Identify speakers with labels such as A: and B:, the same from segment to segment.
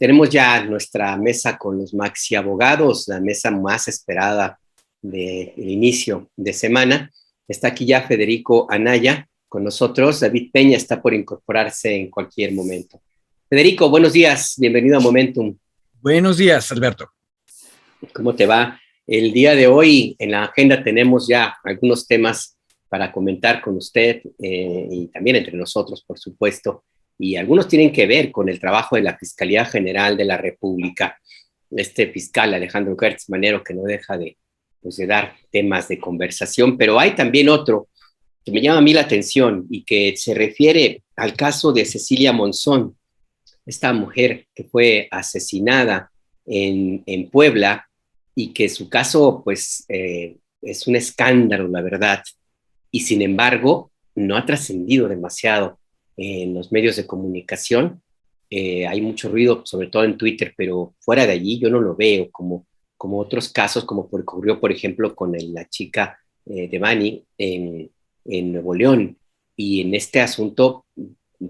A: Tenemos ya nuestra mesa con los maxi abogados, la mesa más esperada del inicio de semana. Está aquí ya Federico Anaya con nosotros. David Peña está por incorporarse en cualquier momento. Federico, buenos días, bienvenido a Momentum.
B: Buenos días, Alberto.
A: ¿Cómo te va? El día de hoy en la agenda tenemos ya algunos temas para comentar con usted y también entre nosotros, por supuesto, y algunos tienen que ver con el trabajo de la Fiscalía General de la República. Este fiscal Alejandro Gertz Manero que no deja de dar temas de conversación, pero hay también otro que me llama a mí la atención y que se refiere al caso de Cecilia Monzón, esta mujer que fue asesinada en Puebla y que su caso pues es un escándalo, la verdad, y sin embargo no ha trascendido demasiado en los medios de comunicación. Hay mucho ruido, sobre todo en Twitter, pero fuera de allí yo no lo veo como otros casos, como ocurrió, por ejemplo, con la chica de Bani en Nuevo León. Y en este asunto,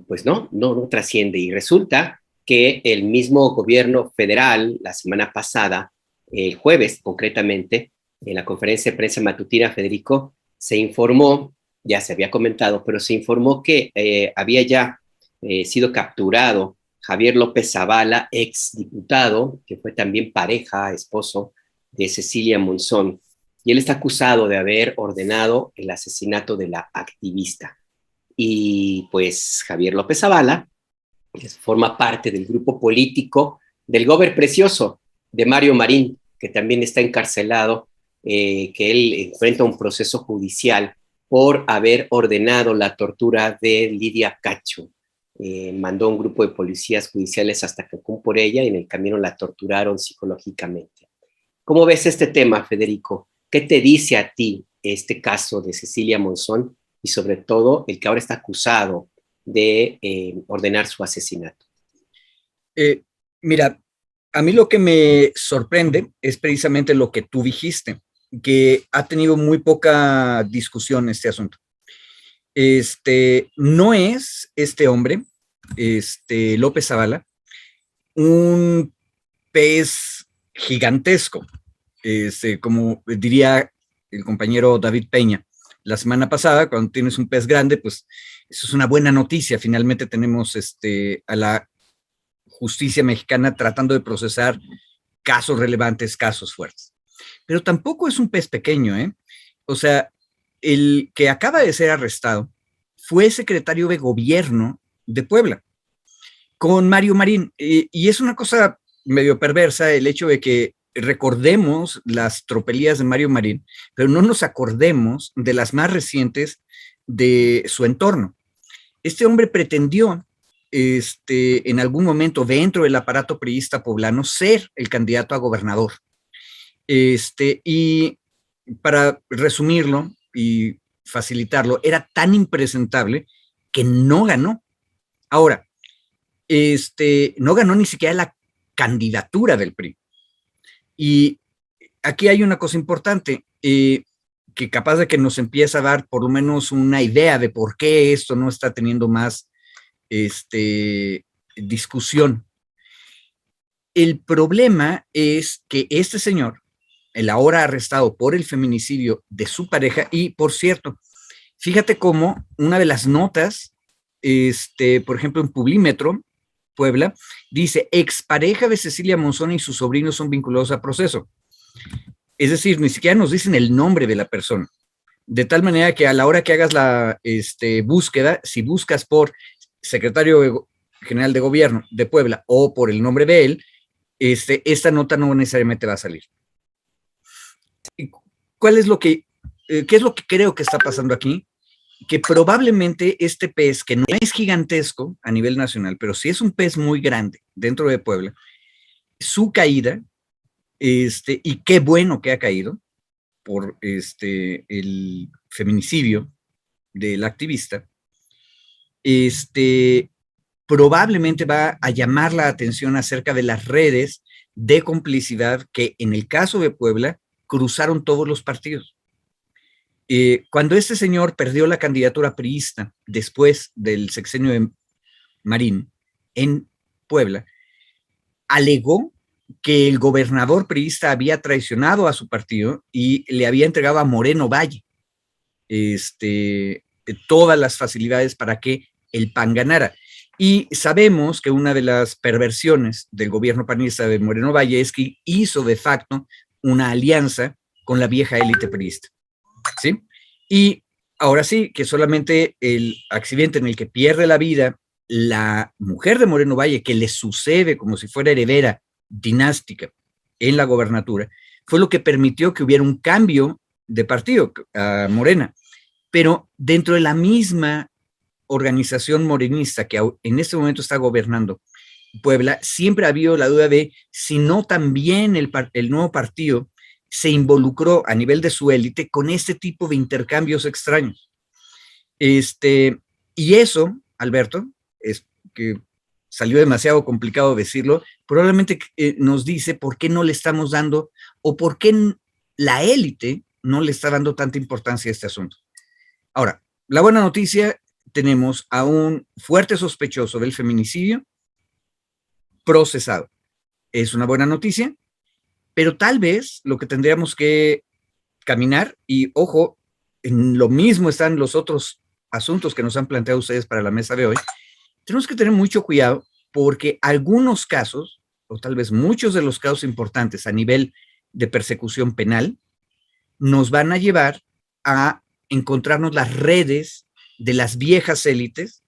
A: pues no trasciende. Y resulta que el mismo gobierno federal, la semana pasada, el jueves concretamente, en la conferencia de prensa matutina, Federico, se informó, ya se había comentado, pero se informó que había ya sido capturado Javier López Zavala, ex diputado, que fue también pareja, esposo de Cecilia Monzón, y él está acusado de haber ordenado el asesinato de la activista. Y pues Javier López Zavala, que forma parte del grupo político del Gober Precioso, de Mario Marín, que también está encarcelado, que él enfrenta un proceso judicial por haber ordenado la tortura de Lidia Cacho. Mandó un grupo de policías judiciales hasta Cancún por ella y en el camino la torturaron psicológicamente. ¿Cómo ves este tema, Federico? ¿Qué te dice a ti este caso de Cecilia Monzón y sobre todo el que ahora está acusado de ordenar su asesinato?
B: Mira, a mí lo que me sorprende es precisamente lo que tú dijiste, que ha tenido muy poca discusión este asunto. No es este hombre, López Zavala, un pez gigantesco, como diría el compañero David Peña la semana pasada, cuando tienes un pez grande, pues eso es una buena noticia. Finalmente tenemos a la justicia mexicana tratando de procesar casos relevantes, casos fuertes. Pero tampoco es un pez pequeño, ¿eh? O sea, el que acaba de ser arrestado fue secretario de gobierno de Puebla, con Mario Marín. Y es una cosa medio perversa el hecho de que recordemos las tropelías de Mario Marín, pero no nos acordemos de las más recientes de su entorno. Este hombre pretendió en algún momento dentro del aparato priista poblano ser el candidato a gobernador. Y para resumirlo y facilitarlo, era tan impresentable que no ganó. Ahora, no ganó ni siquiera la candidatura del PRI. Y aquí hay una cosa importante, que capaz de que nos empieza a dar por lo menos una idea de por qué esto no está teniendo más discusión. El problema es que este señor, el ahora arrestado por el feminicidio de su pareja, y por cierto, fíjate cómo una de las notas, por ejemplo, en Publímetro, Puebla, dice, expareja de Cecilia Monzón y sus sobrinos son vinculados a proceso. Es decir, ni siquiera nos dicen el nombre de la persona. De tal manera que a la hora que hagas la búsqueda, si buscas por secretario general de gobierno de Puebla o por el nombre de él, esta nota no necesariamente va a salir. ¿Qué es lo que creo que está pasando aquí? Que probablemente este pez, que no es gigantesco a nivel nacional, pero sí es un pez muy grande dentro de Puebla, su caída, y qué bueno que ha caído por el feminicidio del activista, probablemente va a llamar la atención acerca de las redes de complicidad que en el caso de Puebla cruzaron todos los partidos. Cuando este señor perdió la candidatura priista después del sexenio de Marín en Puebla, alegó que el gobernador priista había traicionado a su partido y le había entregado a Moreno Valle todas las facilidades para que el PAN ganara. Y sabemos que una de las perversiones del gobierno panista de Moreno Valle es que hizo de facto una alianza con la vieja élite priista, ¿sí? Y ahora sí, que solamente el accidente en el que pierde la vida la mujer de Moreno Valle, que le sucede como si fuera heredera dinástica en la gobernatura, fue lo que permitió que hubiera un cambio de partido a Morena. Pero dentro de la misma organización morenista que en este momento está gobernando Puebla, siempre ha habido la duda de si no también el nuevo partido se involucró a nivel de su élite con este tipo de intercambios extraños. Y eso, Alberto, es que salió demasiado complicado decirlo, probablemente nos dice por qué no le estamos dando o por qué la élite no le está dando tanta importancia a este asunto. Ahora, la buena noticia, tenemos a un fuerte sospechoso del feminicidio procesado. Es una buena noticia, pero tal vez lo que tendríamos que caminar, y ojo, en lo mismo están los otros asuntos que nos han planteado ustedes para la mesa de hoy, tenemos que tener mucho cuidado porque algunos casos, o tal vez muchos de los casos importantes a nivel de persecución penal, nos van a llevar a encontrarnos las redes de las viejas élites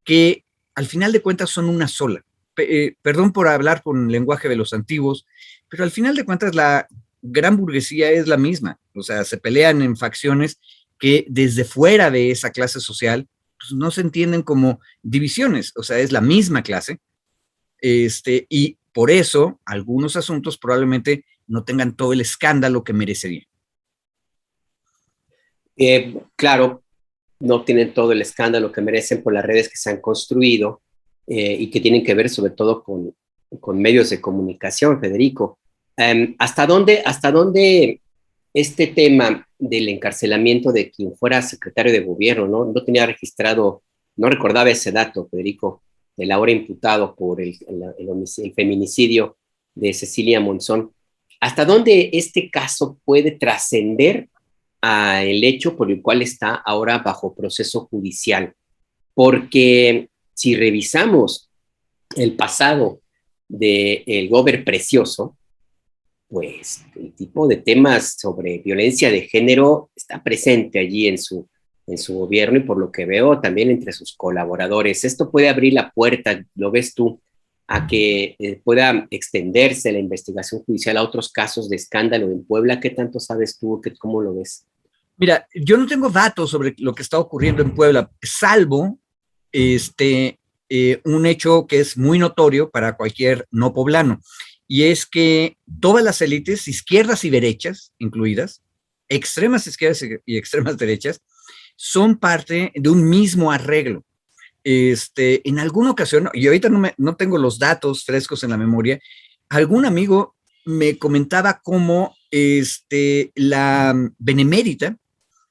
B: que al final de cuentas son una sola. Perdón por hablar con lenguaje de los antiguos, pero al final de cuentas la gran burguesía es la misma. O sea, se pelean en facciones que desde fuera de esa clase social pues, no se entienden como divisiones. O sea, es la misma clase. Y por eso algunos asuntos probablemente no tengan todo el escándalo que merecerían.
A: Claro, no tienen todo el escándalo que merecen por las redes que se han construido y que tienen que ver sobre todo con medios de comunicación, Federico. ¿Hasta dónde este tema del encarcelamiento de quien fuera secretario de gobierno, no tenía registrado, no recordaba ese dato, Federico, del ahora imputado por el feminicidio de Cecilia Monzón? ¿Hasta dónde este caso puede trascender al hecho por el cual está ahora bajo proceso judicial? Porque si revisamos el pasado del Gober Precioso, pues el tipo de temas sobre violencia de género está presente allí en su gobierno y por lo que veo también entre sus colaboradores. Esto puede abrir la puerta, ¿lo ves tú?, a que pueda extenderse la investigación judicial a otros casos de escándalo en Puebla. ¿Qué tanto sabes tú? ¿Cómo lo ves?
B: Mira, yo no tengo datos sobre lo que está ocurriendo en Puebla, salvo un hecho que es muy notorio para cualquier no poblano, y es que todas las élites, izquierdas y derechas incluidas, extremas izquierdas y extremas derechas, son parte de un mismo arreglo. En alguna ocasión, y ahorita no tengo los datos frescos en la memoria, algún amigo me comentaba cómo la Benemérita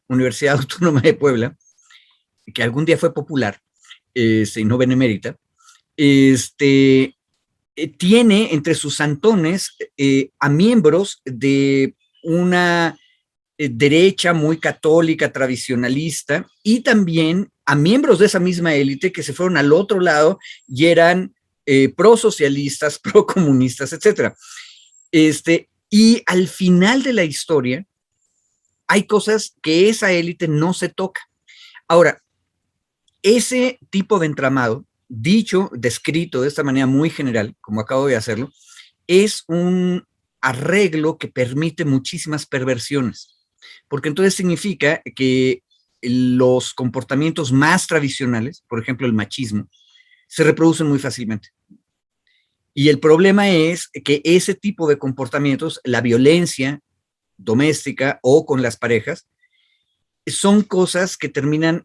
B: Universidad Autónoma de Puebla, que algún día fue popular, y no benemérita, tiene entre sus santones a miembros de una derecha muy católica, tradicionalista, y también a miembros de esa misma élite que se fueron al otro lado y eran prosocialistas, procomunistas, etc. Y al final de la historia, hay cosas que esa élite no se toca. Ahora, ese tipo de entramado, descrito de esta manera muy general, como acabo de hacerlo, es un arreglo que permite muchísimas perversiones, porque entonces significa que los comportamientos más tradicionales, por ejemplo el machismo, se reproducen muy fácilmente. Y el problema es que ese tipo de comportamientos, la violencia doméstica o con las parejas, son cosas que terminan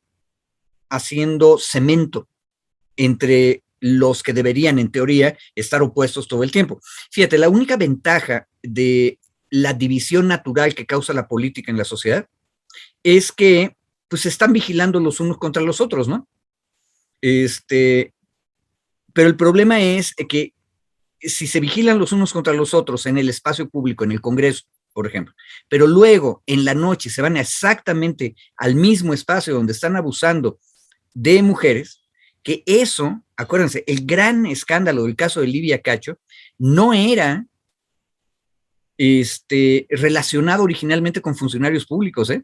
B: haciendo cemento entre los que deberían, en teoría, estar opuestos todo el tiempo. Fíjate, la única ventaja de la división natural que causa la política en la sociedad es que pues se están vigilando los unos contra los otros, ¿no? Pero el problema es que si se vigilan los unos contra los otros en el espacio público, en el Congreso, por ejemplo, pero luego en la noche se van exactamente al mismo espacio donde están abusando de mujeres, que eso, acuérdense, el gran escándalo del caso de Lidia Cacho no era relacionado originalmente con funcionarios públicos, ¿eh?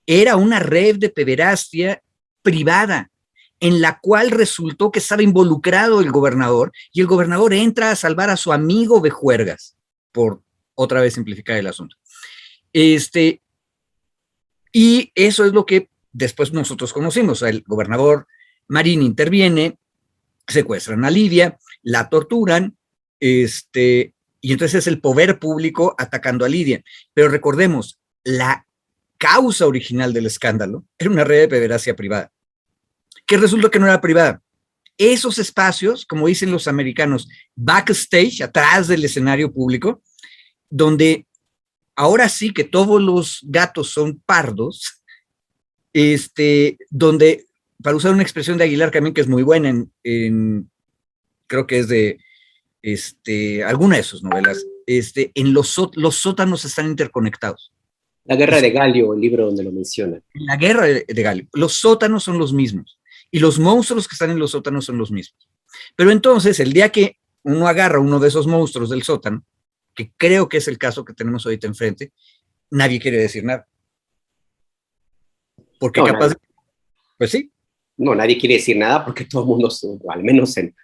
B: Era una red de pederastia privada, en la cual resultó que estaba involucrado el gobernador, y el gobernador entra a salvar a su amigo Bejuergas, por otra vez simplificar el asunto. Y eso es lo que después nosotros conocimos. El gobernador Marín interviene, secuestran a Lidia, la torturan, y entonces es el poder público atacando a Lidia. Pero recordemos, la causa original del escándalo era una red de pederastia privada, que resultó que no era privada. Esos espacios, como dicen los americanos, backstage, atrás del escenario público, donde ahora sí que todos los gatos son pardos, donde, para usar una expresión de Aguilar también que es muy buena, creo que es de alguna de sus novelas, en los sótanos están interconectados.
A: La Guerra de Galio, el libro donde lo menciona.
B: En la Guerra de Galio, los sótanos son los mismos, y los monstruos que están en los sótanos son los mismos. Pero entonces, el día que uno agarra uno de esos monstruos del sótano, que creo que es el caso que tenemos ahorita enfrente, nadie quiere decir nada. Porque no, capaz, pues sí.
A: No, nadie quiere decir nada porque todo el mundo, al menos en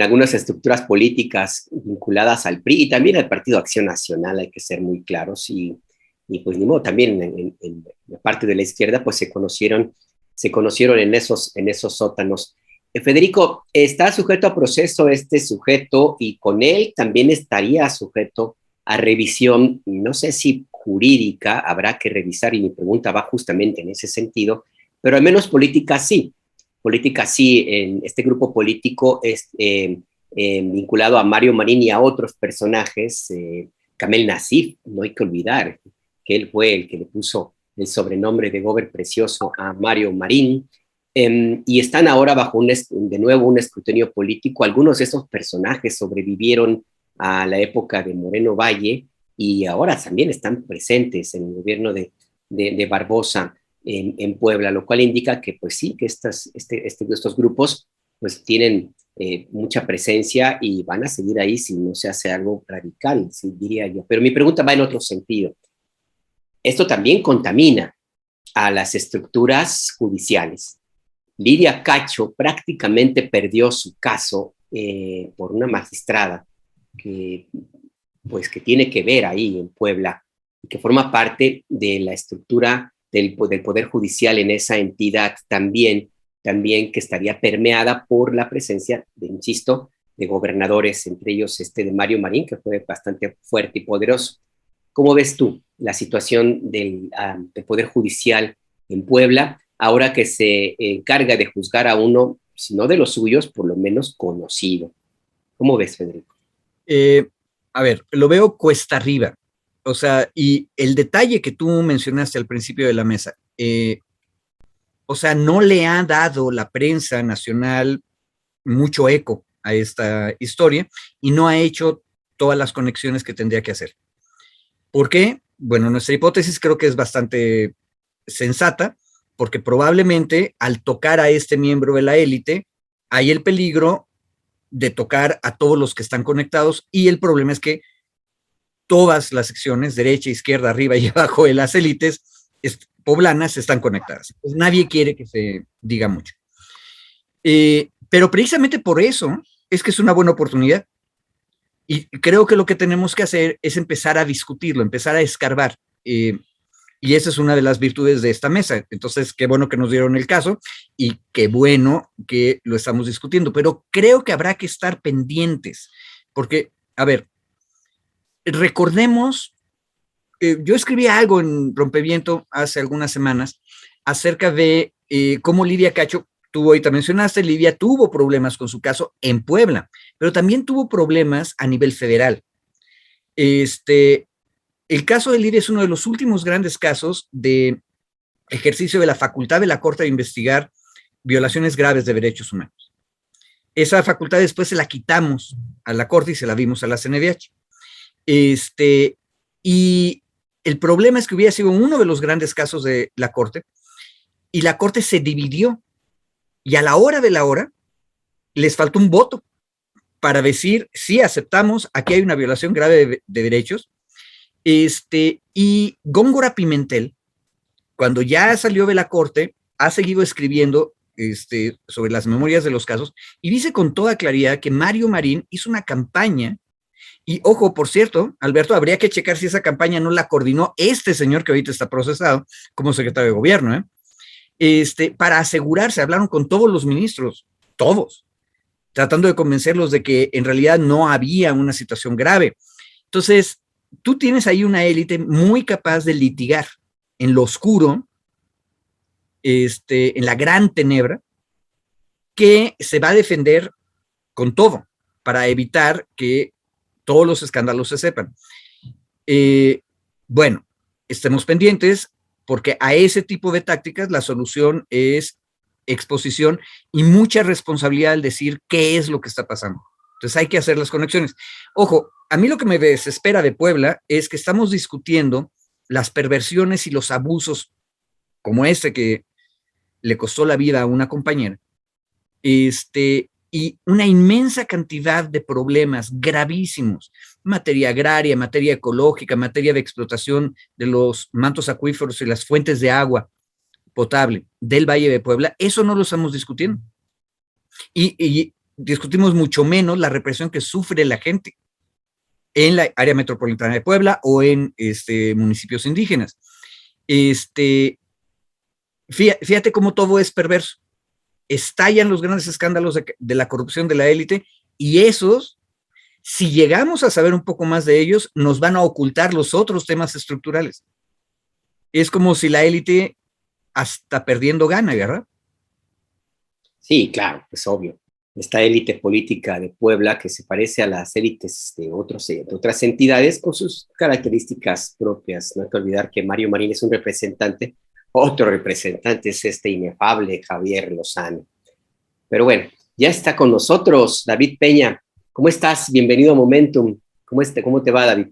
A: algunas estructuras políticas vinculadas al PRI y también al Partido Acción Nacional, hay que ser muy claros, y pues ni modo, también en la parte de la izquierda, pues se conocieron en esos sótanos. Federico, está sujeto a proceso este sujeto, y con él también estaría sujeto a revisión, no sé si jurídica, habrá que revisar, y mi pregunta va justamente en ese sentido, pero al menos política sí. Política sí, en este grupo político es vinculado a Mario Marín y a otros personajes, Kamel Nasif, no hay que olvidar que él fue el que le puso el sobrenombre de Gober Precioso a Mario Marín, y están ahora bajo de nuevo un escrutinio político. Algunos de esos personajes sobrevivieron a la época de Moreno Valle y ahora también están presentes en el gobierno de Barbosa en Puebla, lo cual indica que pues sí, que estos grupos pues tienen mucha presencia y van a seguir ahí si no se hace algo radical, sí, diría yo. Pero mi pregunta va en otro sentido. Esto también contamina a las estructuras judiciales. Lidia Cacho prácticamente perdió su caso por una magistrada que tiene que ver ahí en Puebla y que forma parte de la estructura del Poder Judicial en esa entidad también que estaría permeada por la presencia, insisto, de gobernadores, entre ellos de Mario Marín, que fue bastante fuerte y poderoso. ¿Cómo ves tú la situación del Poder Judicial en Puebla, ahora que se encarga de juzgar a uno, si no de los suyos, por lo menos conocido? ¿Cómo ves, Federico?
B: A ver, lo veo cuesta arriba. O sea, y el detalle que tú mencionaste al principio de la mesa, o sea, no le ha dado la prensa nacional mucho eco a esta historia y no ha hecho todas las conexiones que tendría que hacer. ¿Por qué? Bueno, nuestra hipótesis creo que es bastante sensata, porque probablemente al tocar a este miembro de la élite hay el peligro de tocar a todos los que están conectados, y el problema es que todas las secciones, derecha, izquierda, arriba y abajo de las élites poblanas están conectadas. Pues nadie quiere que se diga mucho. Pero precisamente por eso es que es una buena oportunidad. Y creo que lo que tenemos que hacer es empezar a discutirlo, empezar a escarbar. Y esa es una de las virtudes de esta mesa. Entonces, qué bueno que nos dieron el caso y qué bueno que lo estamos discutiendo. Pero creo que habrá que estar pendientes. Porque, a ver, recordemos, yo escribí algo en Rompeviento hace algunas semanas acerca de cómo Lidia Cacho, tú ahorita mencionaste, Lidia tuvo problemas con su caso en Puebla, pero también tuvo problemas a nivel federal. El caso de Lidia es uno de los últimos grandes casos de ejercicio de la facultad de la Corte de investigar violaciones graves de derechos humanos. esa facultad después se la quitamos a la Corte y se la dimos a la CNDH. Y el problema es que hubiera sido uno de los grandes casos de la Corte, y la Corte se dividió, y a la hora de la hora les faltó un voto para decir, sí, aceptamos, aquí hay una violación grave de derechos. Y Góngora Pimentel, cuando ya salió de la Corte, ha seguido escribiendo sobre las memorias de los casos, y dice con toda claridad que Mario Marín hizo una campaña. Y ojo, por cierto, Alberto, habría que checar si esa campaña no la coordinó este señor que ahorita está procesado como secretario de gobierno, para asegurarse. Hablaron con todos los ministros, todos, tratando de convencerlos de que en realidad no había una situación grave. Entonces, tú tienes ahí una élite muy capaz de litigar en lo oscuro, en la gran tenebra, que se va a defender con todo para evitar que todos los escándalos se sepan. Bueno, estemos pendientes, porque a ese tipo de tácticas la solución es exposición y mucha responsabilidad al decir qué es lo que está pasando. Entonces hay que hacer las conexiones. Ojo, a mí lo que me desespera de Puebla es que estamos discutiendo las perversiones y los abusos como que le costó la vida a una compañera, y una inmensa cantidad de problemas gravísimos, materia agraria, materia ecológica, materia de explotación de los mantos acuíferos y las fuentes de agua potable del Valle de Puebla. Eso no lo estamos discutiendo. Y discutimos mucho menos la represión que sufre la gente en la área metropolitana de Puebla o en municipios indígenas. Fíjate cómo todo es perverso. Estallan los grandes escándalos de la corrupción de la élite, y esos, si llegamos a saber un poco más de ellos, nos van a ocultar los otros temas estructurales. Es como si la élite hasta perdiendo gana, ¿verdad?
A: Sí, claro, es obvio. Esta élite política de Puebla, que se parece a las élites de otras entidades con sus características propias. No hay que olvidar que Mario Marín es un representante. Otro representante es este inefable Javier Lozano. Pero bueno, ya está con nosotros David Peña. ¿Cómo estás? Bienvenido a Momentum. ¿Cómo te va, David?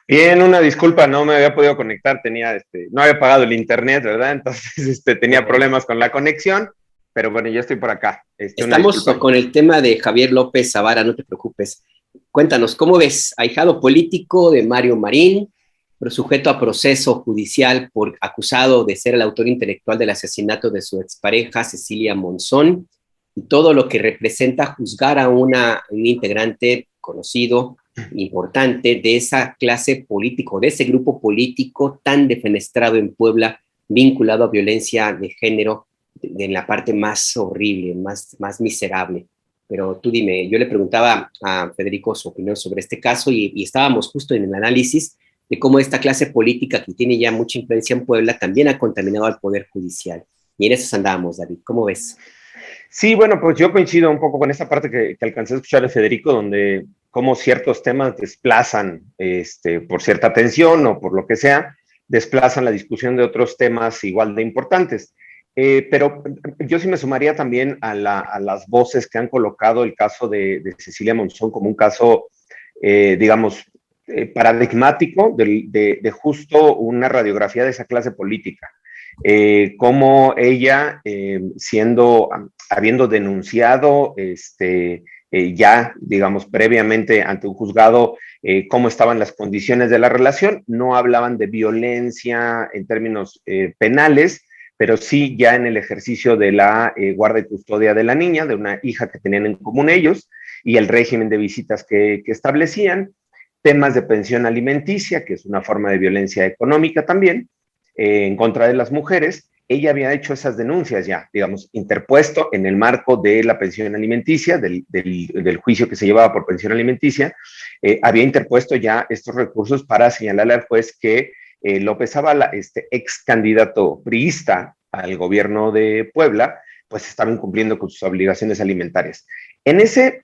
C: Bien, una disculpa, no me había podido conectar, no había pagado el internet, ¿verdad? Entonces tenía problemas con la conexión, pero bueno, ya estoy por acá.
A: Estamos con el tema de Javier López Zavara, no te preocupes. Cuéntanos, ¿cómo ves? Ahijado político de Mario Marín, pero sujeto a proceso judicial por acusado de ser el autor intelectual del asesinato de su expareja Cecilia Monzón, y todo lo que representa juzgar a un integrante conocido, importante, de esa clase político, de ese grupo político tan defenestrado en Puebla, vinculado a violencia de género, en la parte más horrible, más miserable. Pero tú dime, yo le preguntaba a Federico su opinión sobre este caso, y estábamos justo en el análisis de cómo esta clase política, que tiene ya mucha influencia en Puebla, también ha contaminado al Poder Judicial. Y en eso andábamos, David. ¿Cómo ves?
C: Sí, bueno, pues yo coincido un poco con esta parte que alcancé a escuchar de Federico, donde cómo ciertos temas desplazan, por cierta tensión o por lo que sea, desplazan la discusión de otros temas igual de importantes. Pero yo sí me sumaría también a las voces que han colocado el caso de Cecilia Monzón como un caso, digamos, paradigmático de justo una radiografía de esa clase política. Cómo ella, habiendo denunciado ya, digamos, previamente ante un juzgado cómo estaban las condiciones de la relación, no hablaban de violencia en términos penales, pero sí ya en el ejercicio de la guarda y custodia de la niña, de una hija que tenían en común ellos, y el régimen de visitas que establecían, temas de pensión alimenticia, que es una forma de violencia económica también, en contra de las mujeres. Ella había hecho esas denuncias ya, digamos, interpuesto en el marco de la pensión alimenticia, del juicio que se llevaba por pensión alimenticia, había interpuesto ya estos recursos para señalarle al juez que López Zavala, este ex candidato priista al gobierno de Puebla, pues estaba incumpliendo con sus obligaciones alimentarias. En ese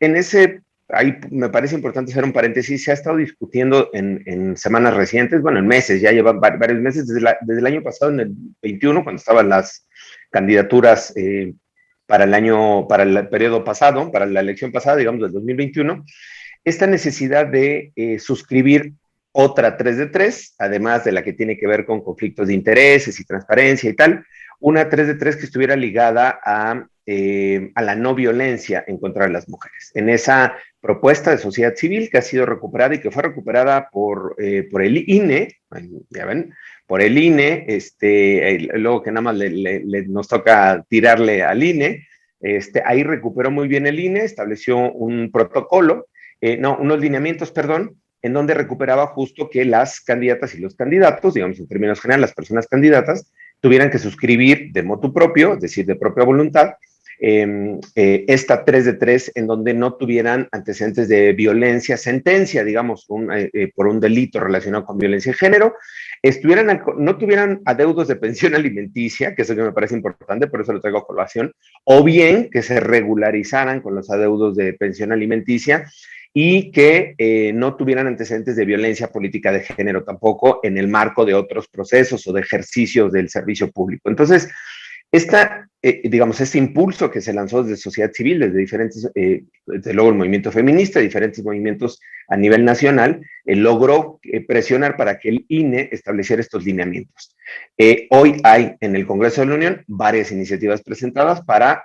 C: ahí me parece importante hacer un paréntesis. Se ha estado discutiendo en semanas recientes, bueno, en meses, ya llevan varios meses, desde el año pasado, en el 21, cuando estaban las candidaturas para el periodo pasado, para la elección pasada, digamos, del 2021, esta necesidad de suscribir otra 3 de 3, además de la que tiene que ver con conflictos de intereses y transparencia y tal, una 3 de 3 que estuviera ligada a la no violencia en contra de las mujeres. En esa propuesta de sociedad civil que ha sido recuperada y que fue recuperada por el INE, ya ven, por el INE, luego que nada más nos toca tirarle al INE, ahí recuperó muy bien el INE, estableció un protocolo, unos lineamientos, perdón, en donde recuperaba justo que las candidatas y los candidatos, digamos en términos generales, las personas candidatas, tuvieran que suscribir de motu propio, es decir, de propia voluntad, esta 3 de 3 en donde no tuvieran antecedentes de violencia, sentencia, digamos, por un delito relacionado con violencia de género, no tuvieran adeudos de pensión alimenticia, que eso que me parece importante, por eso lo traigo a colación, o bien que se regularizaran con los adeudos de pensión alimenticia y que no tuvieran antecedentes de violencia política de género tampoco en el marco de otros procesos o de ejercicios del servicio público. Entonces, este impulso que se lanzó desde sociedad civil, desde diferentes, desde luego el movimiento feminista, diferentes movimientos a nivel nacional, logró presionar para que el INE estableciera estos lineamientos. Hoy hay en el Congreso de la Unión varias iniciativas presentadas para,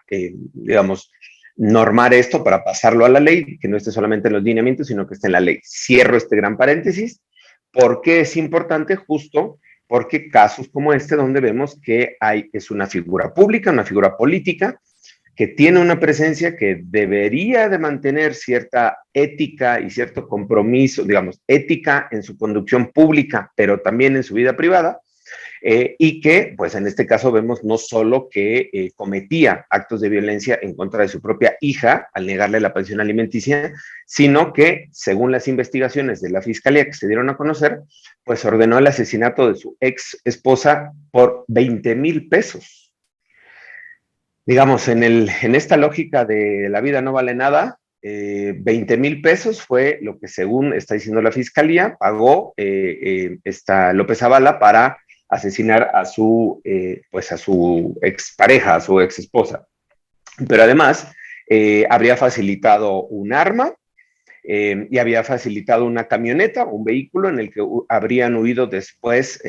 C: normar esto, para pasarlo a la ley, que no esté solamente en los lineamientos, sino que esté en la ley. Cierro este gran paréntesis. ¿Por qué es importante? Justo porque casos como este, donde vemos que es una figura pública, una figura política, que tiene una presencia que debería de mantener cierta ética y cierto compromiso, digamos, ética en su conducción pública, pero también en su vida privada, y que, pues en este caso vemos no solo que cometía actos de violencia en contra de su propia hija al negarle la pensión alimenticia, sino que, según las investigaciones de la Fiscalía que se dieron a conocer, pues ordenó el asesinato de su ex esposa por 20,000 pesos. Digamos, en esta lógica de la vida no vale nada, 20,000 pesos fue lo que, según está diciendo la Fiscalía, pagó esta López Zavala para asesinar a su expareja, a su ex esposa. Pero además, habría facilitado un arma y había facilitado una camioneta, un vehículo en el que habrían huido después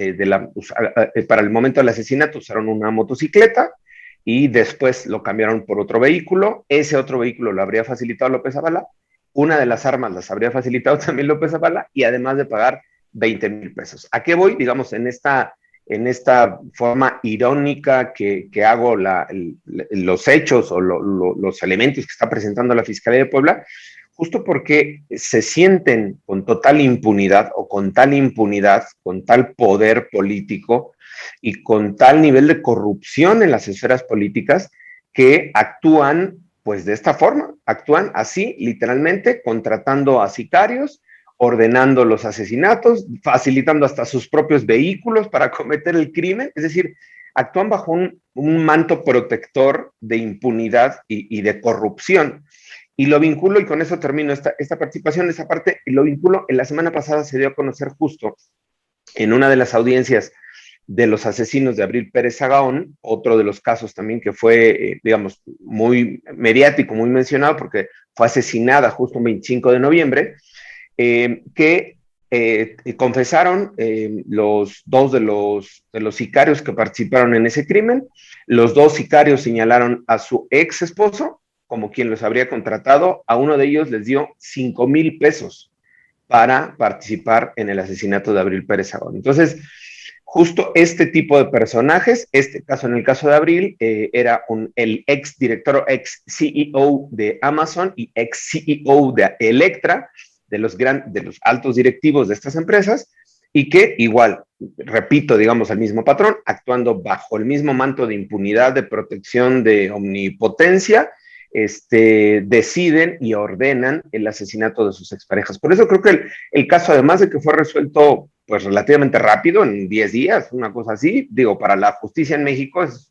C: para el momento del asesinato usaron una motocicleta y después lo cambiaron por otro vehículo. Ese otro vehículo lo habría facilitado López Zavala. Una de las armas las habría facilitado también López Zavala y además de pagar 20,000 pesos. ¿A qué voy? Digamos, en esta forma irónica que hago los hechos o los elementos que está presentando la Fiscalía de Puebla, justo porque se sienten con total impunidad o con tal poder político y con tal nivel de corrupción en las esferas políticas que actúan pues de esta forma, actúan así literalmente contratando a sicarios, ordenando los asesinatos, facilitando hasta sus propios vehículos para cometer el crimen, es decir, actúan bajo un manto protector de impunidad y de corrupción. Y lo vinculo, y con eso termino esta participación, esa parte, y lo vinculo, en la semana pasada se dio a conocer justo en una de las audiencias de los asesinos de Abril Pérez Zagaón, otro de los casos también que fue, muy mediático, muy mencionado, porque fue asesinada justo un 25 de noviembre, que confesaron los dos de los sicarios que participaron en ese crimen. Los dos sicarios señalaron a su ex esposo como quien los habría contratado. A uno de ellos les dio 5,000 pesos para participar en el asesinato de Abril Pérez Zagaón. Entonces, justo este tipo de personajes, en el caso de Abril, era el ex director, ex CEO de Amazon y ex CEO de Electra, de los altos directivos de estas empresas, y que igual, repito, digamos, al mismo patrón, actuando bajo el mismo manto de impunidad, de protección, de omnipotencia, deciden y ordenan el asesinato de sus exparejas. Por eso creo que el caso, además de que fue resuelto pues relativamente rápido, en 10 días, una cosa así, digo, para la justicia en México es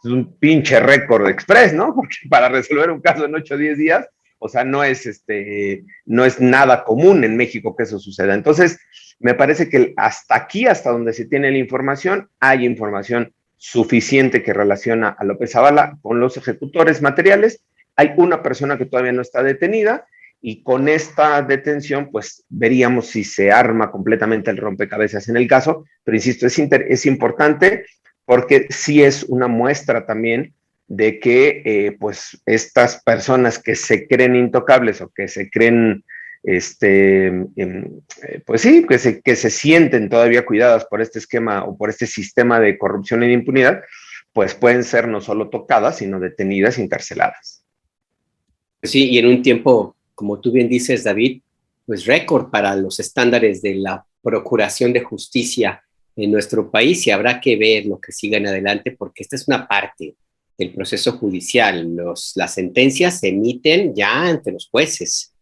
C: un pinche récord express, ¿no? Porque para resolver un caso en 8 o 10 días, o sea, no es nada común en México que eso suceda. Entonces, me parece que hasta aquí, hasta donde se tiene la información, hay información suficiente que relaciona a López Zavala con los ejecutores materiales. Hay una persona que todavía no está detenida y con esta detención pues veríamos si se arma completamente el rompecabezas en el caso, pero insisto, es importante porque sí es una muestra también de que pues estas personas que se creen intocables o que se creen pues sí, que se sienten todavía cuidadas por este esquema o por este sistema de corrupción y de impunidad, pues pueden ser no solo tocadas, sino detenidas y encarceladas.
A: Sí, y en un tiempo, como tú bien dices, David, pues récord para los estándares de la procuración de justicia en nuestro país, y habrá que ver lo que siga en adelante, porque esta es una parte del proceso judicial. Las sentencias se emiten ya ante los jueces.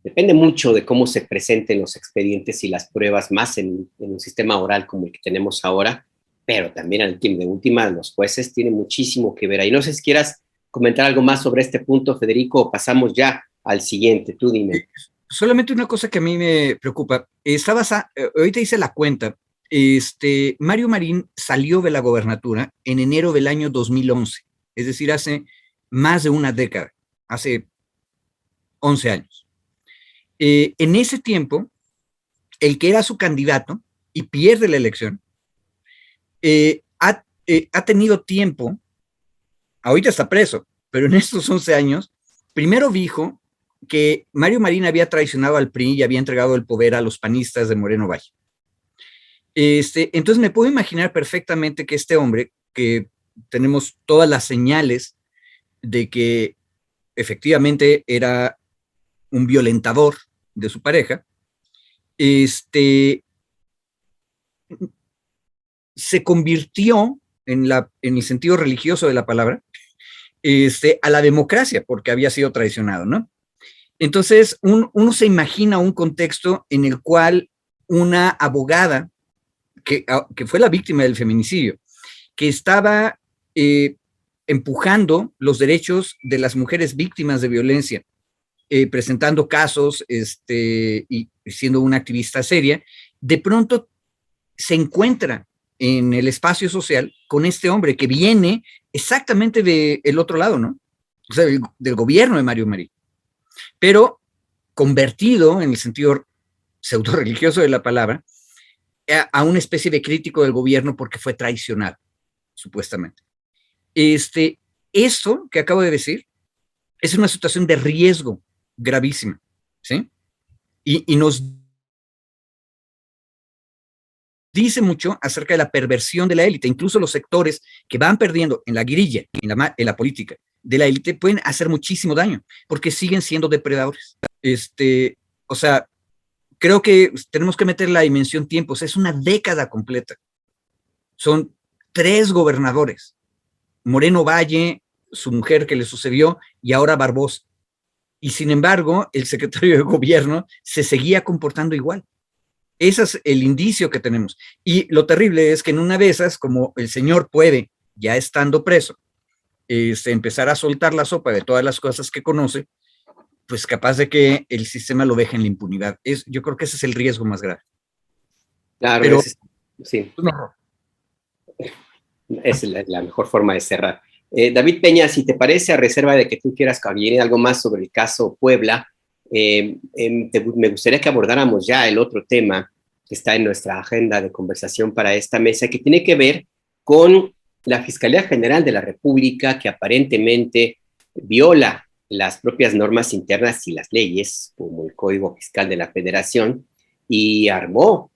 A: Depende mucho de cómo se presenten los expedientes y las pruebas, más en un sistema oral como el que tenemos ahora, pero también de última los jueces tienen muchísimo que ver ahí. No sé si quieras comentar algo más sobre este punto, Federico, o pasamos ya al siguiente. Tú dime.
B: Solamente una cosa que a mí me preocupa. Ahorita hice la cuenta. Mario Marín salió de la gobernatura en enero del año 2011, es decir, hace más de una década, hace 11 años. En ese tiempo, el que era su candidato y pierde la elección, ha tenido tiempo, ahorita está preso, pero en estos 11 años, primero dijo que Mario Marín había traicionado al PRI y había entregado el poder a los panistas de Moreno Valle. Entonces me puedo imaginar perfectamente que este hombre, que tenemos todas las señales de que efectivamente era un violentador de su pareja, se convirtió en el sentido religioso de la palabra, a la democracia, porque había sido traicionado, ¿no? Entonces, uno se imagina un contexto en el cual una abogada, que fue la víctima del feminicidio, que estaba empujando los derechos de las mujeres víctimas de violencia, presentando casos y siendo una activista seria, de pronto se encuentra en el espacio social con este hombre que viene exactamente del otro lado, ¿no? O sea, del gobierno de Mario Marín, pero convertido en el sentido pseudo-religioso de la palabra a una especie de crítico del gobierno porque fue traicionado, supuestamente. Esto que acabo de decir es una situación de riesgo gravísima, ¿sí? Y nos dice mucho acerca de la perversión de la élite. Incluso los sectores que van perdiendo en la grilla, en la política de la élite, pueden hacer muchísimo daño, porque siguen siendo depredadores. O sea, creo que tenemos que meter la dimensión tiempos. Es una década completa. Son 3 gobernadores. Moreno Valle, su mujer que le sucedió, y ahora Barbosa. Y sin embargo, el secretario de gobierno se seguía comportando igual. Ese es el indicio que tenemos. Y lo terrible es que en una de esas, como el señor puede, ya estando preso, empezar a soltar la sopa de todas las cosas que conoce, pues capaz de que el sistema lo deje en la impunidad. Yo creo que ese es el riesgo más grave.
A: Claro,
B: pero
A: sí.
B: No.
A: Es la mejor forma de cerrar. David Peña, si te parece, a reserva de que tú quieras añadir algo más sobre el caso Puebla, me gustaría que abordáramos ya el otro tema que está en nuestra agenda de conversación para esta mesa, que tiene que ver con la Fiscalía General de la República, que aparentemente viola las propias normas internas y las leyes, como el Código Fiscal de la Federación, y armó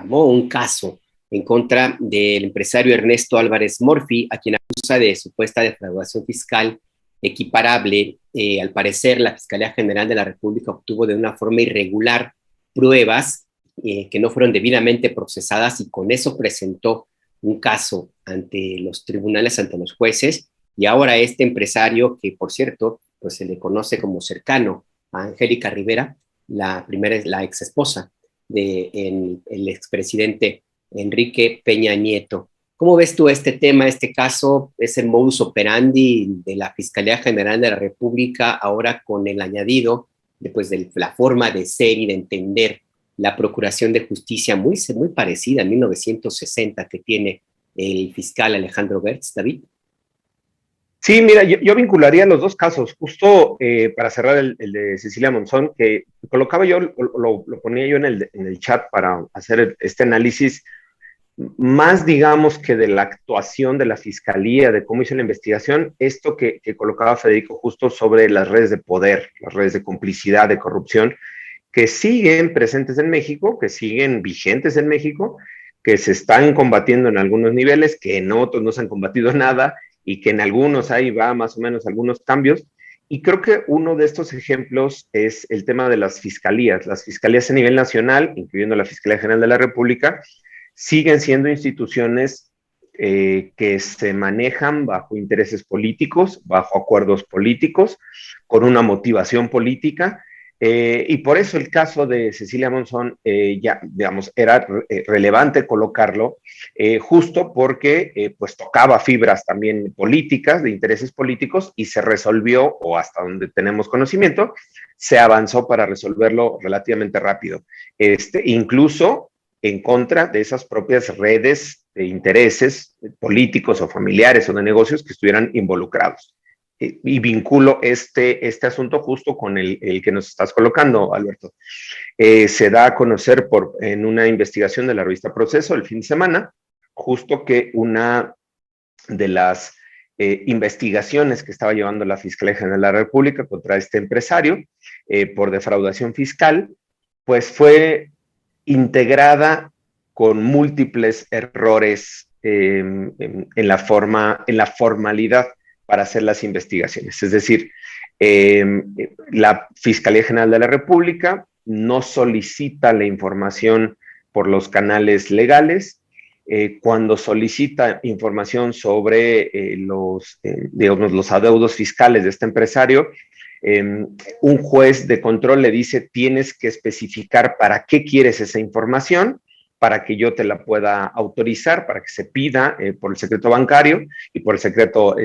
A: un caso en contra del empresario Ernesto Álvarez Murphy, a quien acusa de supuesta defraudación fiscal equiparable. Al parecer, la Fiscalía General de la República obtuvo de una forma irregular pruebas que no fueron debidamente procesadas, y con eso presentó un caso ante los tribunales, ante los jueces, y ahora este empresario, que por cierto, pues se le conoce como cercano a Angélica Rivera, la ex esposa del expresidente Enrique Peña Nieto. ¿Cómo ves tú este tema, este caso, ese modus operandi de la Fiscalía General de la República, ahora con el añadido de la forma de ser y de entender la Procuración de Justicia muy parecida a 1960 que tiene el fiscal Alejandro Gertz, David?
C: Sí, mira, yo vincularía los dos casos, justo para cerrar el de Cecilia Monzón, que colocaba yo, lo ponía yo en el chat para hacer este análisis, más digamos que de la actuación de la fiscalía, de cómo hizo la investigación, esto que colocaba Federico justo sobre las redes de poder, las redes de complicidad, de corrupción, que siguen presentes en México, que siguen vigentes en México, que se están combatiendo en algunos niveles, que en otros no se han combatido nada y que en algunos ahí va más o menos algunos cambios. Y creo que uno de estos ejemplos es el tema de las fiscalías. Las fiscalías a nivel nacional, incluyendo la Fiscalía General de la República, siguen siendo instituciones que se manejan bajo intereses políticos, bajo acuerdos políticos, con una motivación política. Y por eso el caso de Cecilia Monzón, ya, digamos, era relevante colocarlo, justo porque pues tocaba fibras también políticas, de intereses políticos, y se resolvió, o hasta donde tenemos conocimiento, se avanzó para resolverlo relativamente rápido. Incluso en contra de esas propias redes de intereses políticos o familiares o de negocios que estuvieran involucrados. Y vinculo este asunto justo con el que nos estás colocando, Alberto. Se da a conocer en una investigación de la revista Proceso el fin de semana, justo que una de las investigaciones que estaba llevando la Fiscalía General de la República contra este empresario por defraudación fiscal, pues fue integrada con múltiples errores en la formalidad para hacer las investigaciones. Es decir, la Fiscalía General de la República no solicita la información por los canales legales. Cuando solicita información sobre los adeudos fiscales de este empresario, un juez de control le dice: tienes que especificar para qué quieres esa información, para que yo te la pueda autorizar, para que se pida por el secreto bancario y por el secreto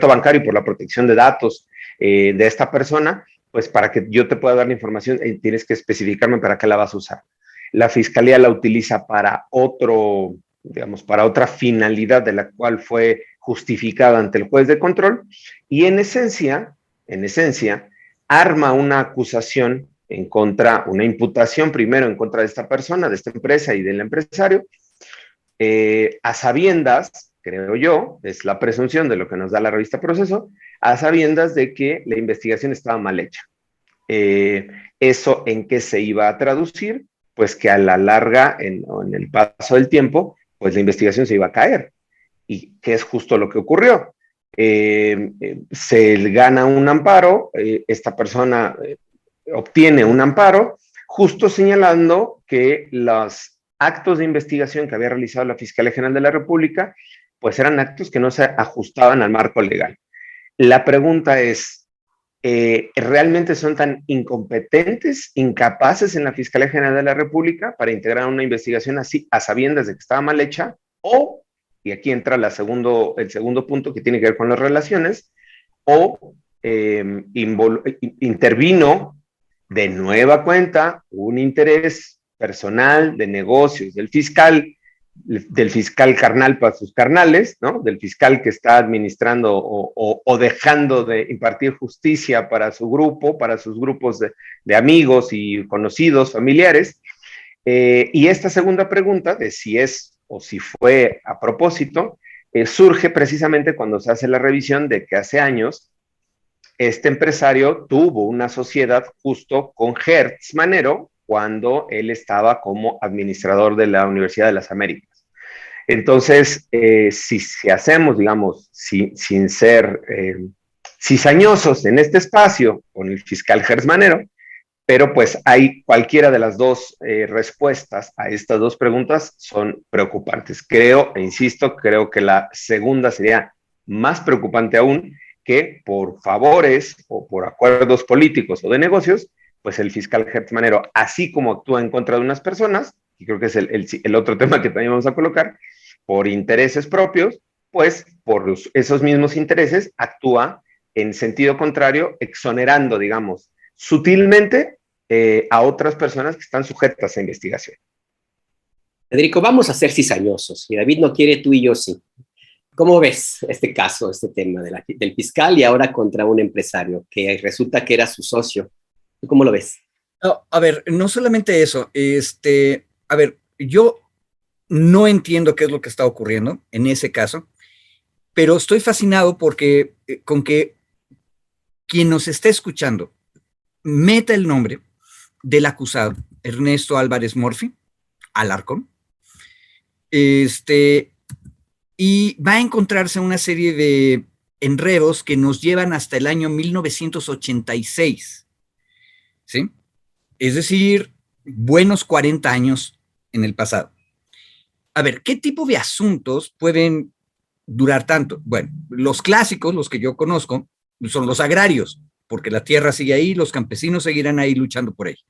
C: bancario y por la protección de datos de esta persona, pues para que yo te pueda dar la información, tienes que especificarme para qué la vas a usar. La fiscalía la utiliza para para otra finalidad de la cual fue justificada ante el juez de control, y en esencia, arma una acusación una imputación primero en contra de esta persona, de esta empresa y del empresario, a sabiendas, creo yo, es la presunción de lo que nos da la revista Proceso, a sabiendas de que la investigación estaba mal hecha. ¿Eso en qué se iba a traducir? Pues que a la larga, en el paso del tiempo, pues la investigación se iba a caer, y que es justo lo que ocurrió. Se gana un amparo, esta persona obtiene un amparo, justo señalando que los actos de investigación que había realizado la Fiscalía General de la República, pues eran actos que no se ajustaban al marco legal. La pregunta es, ¿realmente son tan incompetentes, incapaces en la Fiscalía General de la República para integrar una investigación así, a sabiendas de que estaba mal hecha? O, y aquí entra el segundo punto que tiene que ver con las relaciones, o intervino de nueva cuenta un interés personal de negocios del fiscal carnal para sus carnales, ¿no? Del fiscal que está administrando o dejando de impartir justicia para su grupo, para sus grupos de amigos y conocidos, familiares. Y esta segunda pregunta de si es o si fue a propósito, surge precisamente cuando se hace la revisión de que hace años este empresario tuvo una sociedad justo con Gertz Manero cuando él estaba como administrador de la Universidad de las Américas. Entonces, si hacemos, digamos, sin ser cizañosos en este espacio con el fiscal Gertz Manero, pero pues hay cualquiera de las dos respuestas a estas dos preguntas son preocupantes. Creo, e insisto, creo que la segunda sería más preocupante aún, que por favores o por acuerdos políticos o de negocios, pues el fiscal Gertz Manero, así como actúa en contra de unas personas, y creo que es el otro tema que también vamos a colocar, por intereses propios, pues por esos mismos intereses actúa en sentido contrario, exonerando, digamos, sutilmente a otras personas que están sujetas a investigación.
A: Federico, vamos a ser cizañosos. Si David no quiere, tú y yo sí. ¿Cómo ves este caso, este tema del fiscal y ahora contra un empresario que resulta que era su socio? ¿Tú cómo lo ves?
B: No, a ver, no solamente eso, a ver, yo no entiendo qué es lo que está ocurriendo en ese caso, pero estoy fascinado porque con que quien nos esté escuchando meta el nombre del acusado, Ernesto Álvarez Murphy, Alarcón, y va a encontrarse una serie de enredos que nos llevan hasta el año 1986, ¿sí? Es decir, buenos 40 años en el pasado. A ver, ¿qué tipo de asuntos pueden durar tanto? Bueno, los clásicos, los que yo conozco, son los agrarios, porque la tierra sigue ahí, los campesinos seguirán ahí luchando por ella.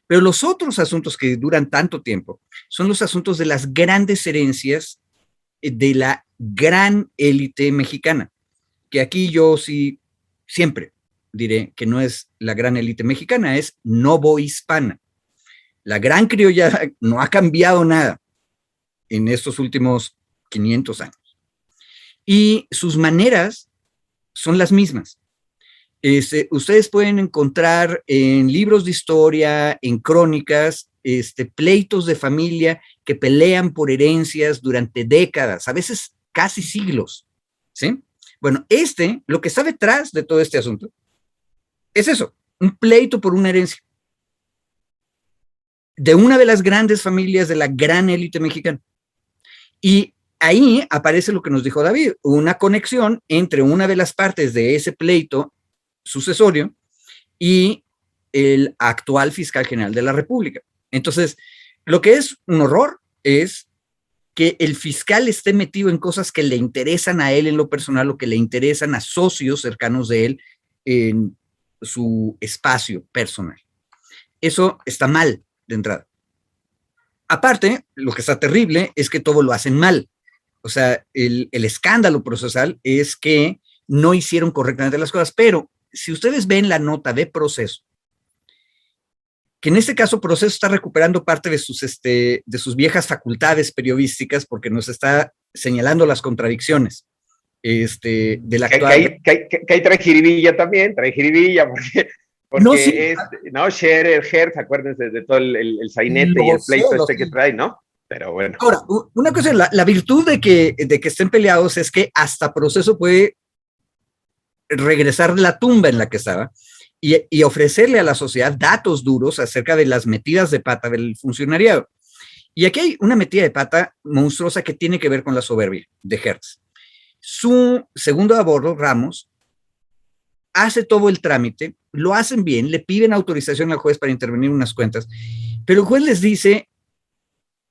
B: Pero los otros asuntos que duran tanto tiempo son los asuntos de las grandes herencias de la gran élite mexicana, que aquí yo sí siempre diré que no es la gran élite mexicana, es novohispana. La gran criolla no ha cambiado nada en estos últimos 500 años. Y sus maneras son las mismas. Ustedes pueden encontrar en libros de historia, en crónicas, pleitos de familia que pelean por herencias durante décadas, a veces casi siglos, ¿sí? Bueno, lo que está detrás de todo este asunto es eso, un pleito por una herencia de una de las grandes familias de la gran élite mexicana. Y ahí aparece lo que nos dijo David, una conexión entre una de las partes de ese pleito sucesorio y el actual fiscal general de la República. Entonces, lo que es un horror es que el fiscal esté metido en cosas que le interesan a él en lo personal o que le interesan a socios cercanos de él en su espacio personal. Eso está mal de entrada. Aparte, lo que está terrible es que todo lo hacen mal. O sea, el escándalo procesal es que no hicieron correctamente las cosas, pero si ustedes ven la nota de Proceso, que en este caso Proceso está recuperando parte de sus viejas facultades periodísticas porque nos está señalando las contradicciones del actual.
C: Que ahí trae jiribilla también, porque
B: No, sí,
C: ¿no? Scherer, Hertz, acuérdense de todo el sainete y el pleito que trae, ¿no? Pero bueno.
B: Ahora, una cosa, la virtud de que estén peleados es que hasta Proceso puede regresar de la tumba en la que estaba y ofrecerle a la sociedad datos duros acerca de las metidas de pata del funcionariado. Y aquí hay una metida de pata monstruosa que tiene que ver con la soberbia de Hertz. Su segundo a bordo, Ramos, hace todo el trámite, lo hacen bien, le piden autorización al juez para intervenir en unas cuentas, pero el juez les dice,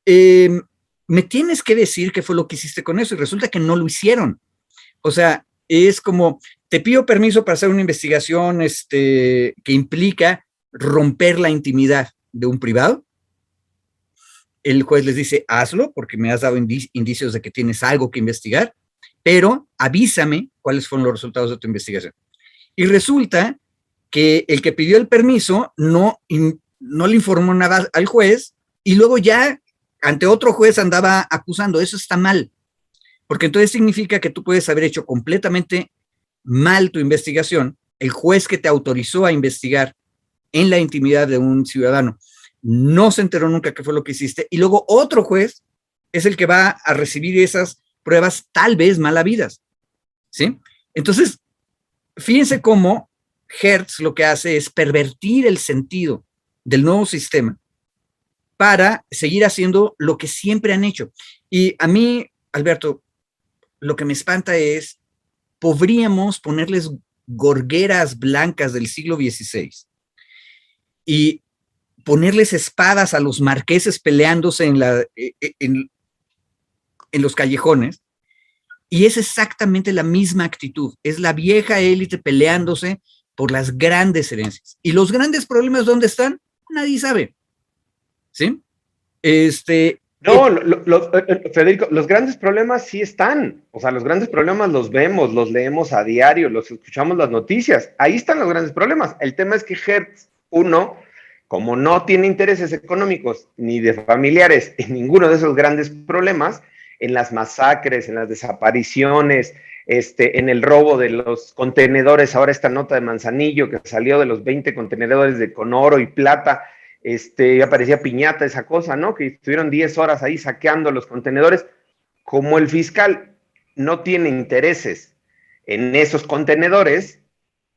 B: me tienes que decir qué fue lo que hiciste con eso, y resulta que no lo hicieron. O sea, es como, te pido permiso para hacer una investigación que implica romper la intimidad de un privado. El juez les dice, hazlo, porque me has dado indicios de que tienes algo que investigar, pero avísame cuáles fueron los resultados de tu investigación. Y resulta que el que pidió el permiso no le informó nada al juez y luego ya ante otro juez andaba acusando. Eso está mal, porque entonces significa que tú puedes haber hecho completamente mal tu investigación. El juez que te autorizó a investigar en la intimidad de un ciudadano no se enteró nunca qué fue lo que hiciste, y luego otro juez es el que va a recibir esas pruebas tal vez mal habidas, ¿sí? Entonces, fíjense cómo Hertz lo que hace es pervertir el sentido del nuevo sistema para seguir haciendo lo que siempre han hecho. Y a mí, Alberto, lo que me espanta es, podríamos ponerles gorgueras blancas del siglo XVI y ponerles espadas a los marqueses peleándose en los callejones, y es exactamente la misma actitud. Es la vieja élite peleándose por las grandes herencias. ¿Y los grandes problemas dónde están? Nadie sabe. ¿Sí?
C: No, Federico, los grandes problemas sí están. O sea, los grandes problemas los vemos, los leemos a diario, los escuchamos las noticias. Ahí están los grandes problemas. El tema es que Hertz, uno, Como no tiene intereses económicos ni de familiares en ninguno de esos grandes problemas, en las masacres, en las desapariciones, en el robo de los contenedores, ahora esta nota de Manzanillo que salió de los 20 contenedores con oro y plata, ya parecía piñata esa cosa, ¿no? Que estuvieron 10 horas ahí saqueando los contenedores. Como el fiscal no tiene intereses en esos contenedores,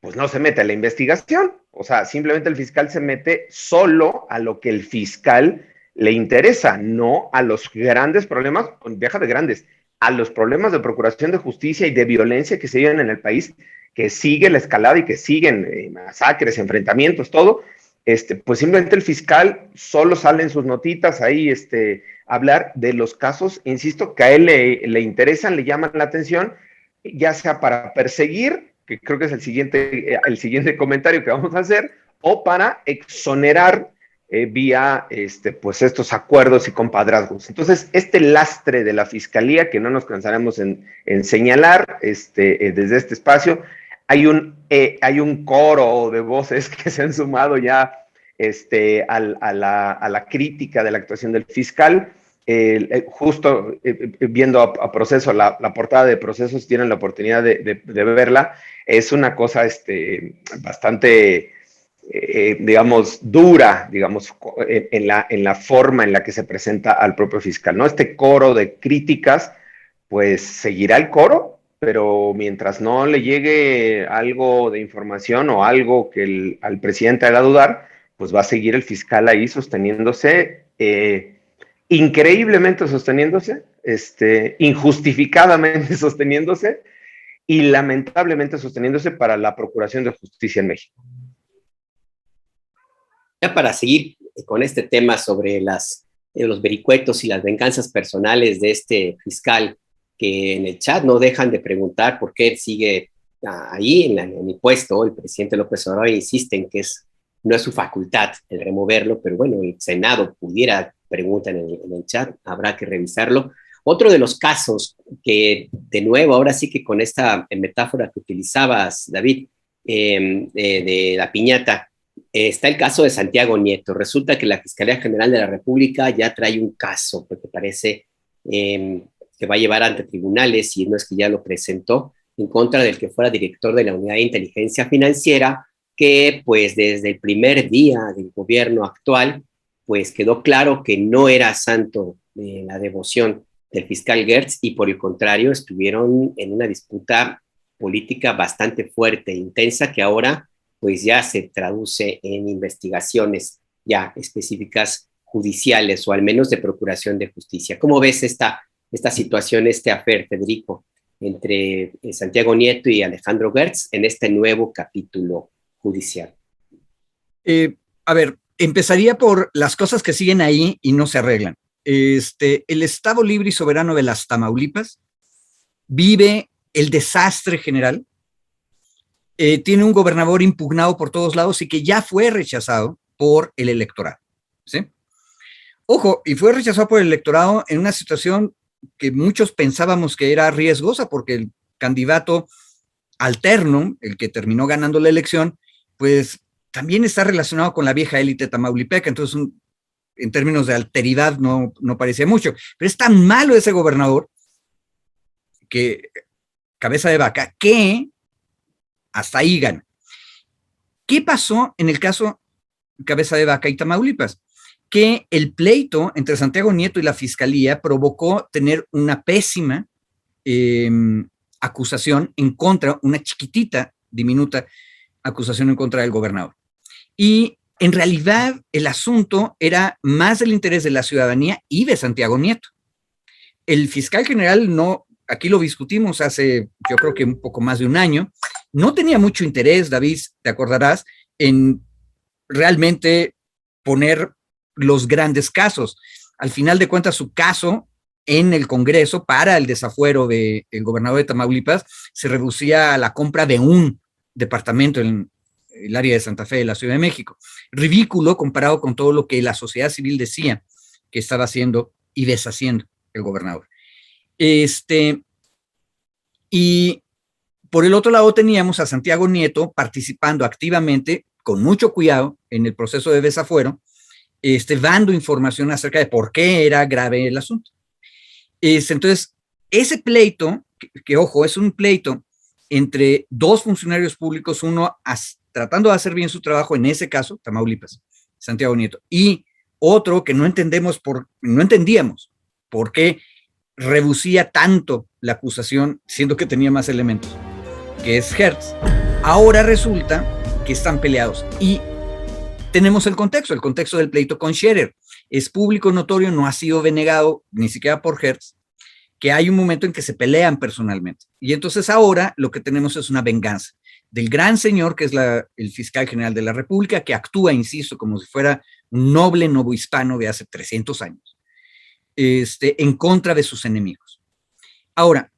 C: pues no se mete a la investigación. O sea, simplemente el fiscal se mete solo a lo que el fiscal le interesa, no a los grandes problemas, deja de grandes, a los problemas de procuración de justicia y de violencia que se viven en el país, que sigue la escalada y que siguen masacres, enfrentamientos, todo. Pues simplemente el fiscal solo sale en sus notitas ahí, hablar de los casos, insisto, que a él le interesan, le llaman la atención, ya sea para perseguir, que creo que es el siguiente comentario que vamos a hacer, o para exonerar vía pues estos acuerdos y compadrazgos. Entonces, este lastre de la fiscalía, que no nos cansaremos en señalar desde este espacio, hay un coro de voces que se han sumado ya a la crítica de la actuación del fiscal. Justo viendo a Proceso, la portada de Proceso, si tienen la oportunidad de verla, es una cosa bastante, digamos, dura, digamos, en la forma en la que se presenta al propio fiscal, ¿no? Este coro de críticas, pues seguirá el coro, pero mientras no le llegue algo de información o algo que al presidente haga dudar, pues va a seguir el fiscal ahí sosteniéndose, increíblemente sosteniéndose, injustificadamente sosteniéndose y lamentablemente sosteniéndose para la Procuración de Justicia en México.
A: Ya para seguir con este tema sobre los vericuetos y las venganzas personales de este fiscal, que en el chat no dejan de preguntar por qué sigue ahí en el puesto. El presidente López Obrador insiste en que no es su facultad el removerlo, pero bueno, el Senado pudiera, preguntan en el chat, habrá que revisarlo. Otro de los casos que, de nuevo, ahora sí que con esta metáfora que utilizabas, David, de la piñata, está el caso de Santiago Nieto. Resulta que la Fiscalía General de la República ya trae un caso, porque parece que va a llevar ante tribunales, y no es que ya lo presentó, en contra del que fuera director de la Unidad de Inteligencia Financiera, que pues desde el primer día del gobierno actual, pues quedó claro que no era santo de la devoción del fiscal Gertz, y por el contrario estuvieron en una disputa política bastante fuerte e intensa, que ahora pues ya se traduce en investigaciones ya específicas judiciales, o al menos de procuración de justicia. ¿Cómo ves esta situación, este affair, Federico, entre Santiago Nieto y Alejandro Gertz en este nuevo capítulo judicial?
B: A ver, empezaría por las cosas que siguen ahí y no se arreglan. El Estado Libre y Soberano de las Tamaulipas vive el desastre general. Tiene un gobernador impugnado por todos lados y que ya fue rechazado por el electorado, ¿sí? Ojo, y fue rechazado por el electorado en una situación que muchos pensábamos que era riesgosa, porque el candidato alterno, el que terminó ganando la elección, pues también está relacionado con la vieja élite tamaulipeca, entonces en términos de alteridad no parecía mucho, pero es tan malo ese gobernador, que cabeza de vaca, que hasta ahí gana. ¿Qué pasó en el caso cabeza de vaca y Tamaulipas? Que el pleito entre Santiago Nieto y la fiscalía provocó tener una pésima acusación en contra, una chiquitita, diminuta acusación en contra del gobernador. Y en realidad el asunto era más del interés de la ciudadanía y de Santiago Nieto. El fiscal general no, aquí lo discutimos hace, yo creo que un poco más de un año, no tenía mucho interés, David, te acordarás, en realmente poner los grandes casos. Al final de cuentas, su caso en el Congreso para el desafuero del gobernador de Tamaulipas se reducía a la compra de un departamento en el área de Santa Fe de la Ciudad de México. Ridículo comparado con todo lo que la sociedad civil decía que estaba haciendo y deshaciendo el gobernador. Y por el otro lado teníamos a Santiago Nieto participando activamente con mucho cuidado en el proceso de desafuero, dando información acerca de por qué era grave el asunto. Entonces, ese pleito, que ojo, es un pleito entre dos funcionarios públicos, uno tratando de hacer bien su trabajo, en ese caso, Tamaulipas, Santiago Nieto, y otro que no entendíamos por qué reducía tanto la acusación, siendo que tenía más elementos, que es Hertz. Ahora resulta que están peleados. Y tenemos el contexto del pleito con Scherer. Es público, notorio, no ha sido denegado, ni siquiera por Hertz, que hay un momento en que se pelean personalmente. Y entonces ahora lo que tenemos es una venganza del gran señor, que es el fiscal general de la República, que actúa, insisto, como si fuera un noble novohispano de hace 300 años, en contra de sus enemigos. Ahora,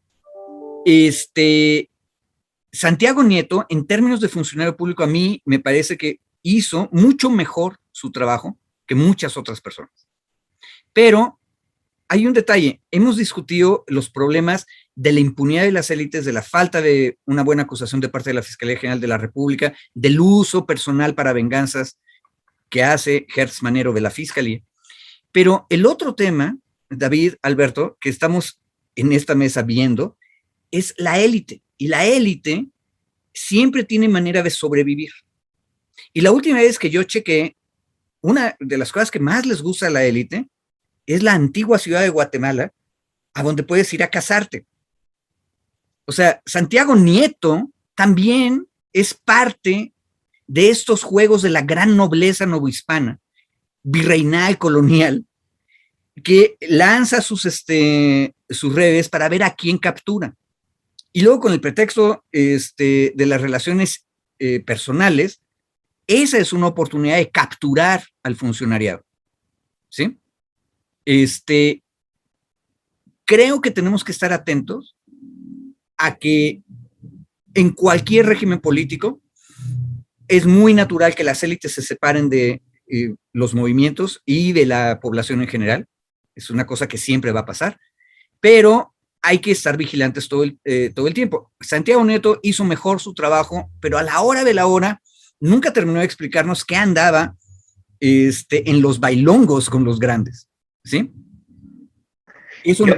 B: Santiago Nieto, en términos de funcionario público, a mí me parece que hizo mucho mejor su trabajo que muchas otras personas. Pero hay un detalle, hemos discutido los problemas de la impunidad de las élites, de la falta de una buena acusación de parte de la Fiscalía General de la República, del uso personal para venganzas que hace Hertz Manero de la Fiscalía. Pero el otro tema, David, Alberto, que estamos en esta mesa viendo, es la élite. Y la élite siempre tiene manera de sobrevivir. Y la última vez que yo chequé, una de las cosas que más les gusta a la élite es la antigua ciudad de Guatemala, a donde puedes ir a casarte. O sea, Santiago Nieto también es parte de estos juegos de la gran nobleza novohispana, virreinal, colonial, que lanza sus redes para ver a quién captura. Y luego, con el pretexto de las relaciones personales, esa es una oportunidad de capturar al funcionariado, ¿sí? Creo que tenemos que estar atentos a que en cualquier régimen político es muy natural que las élites se separen de los movimientos y de la población en general. Es una cosa que siempre va a pasar, pero hay que estar vigilantes todo el tiempo. Santiago Nieto hizo mejor su trabajo, pero a la hora de la hora nunca terminó de explicarnos qué andaba en los bailongos con los grandes, ¿sí? Eso
C: no,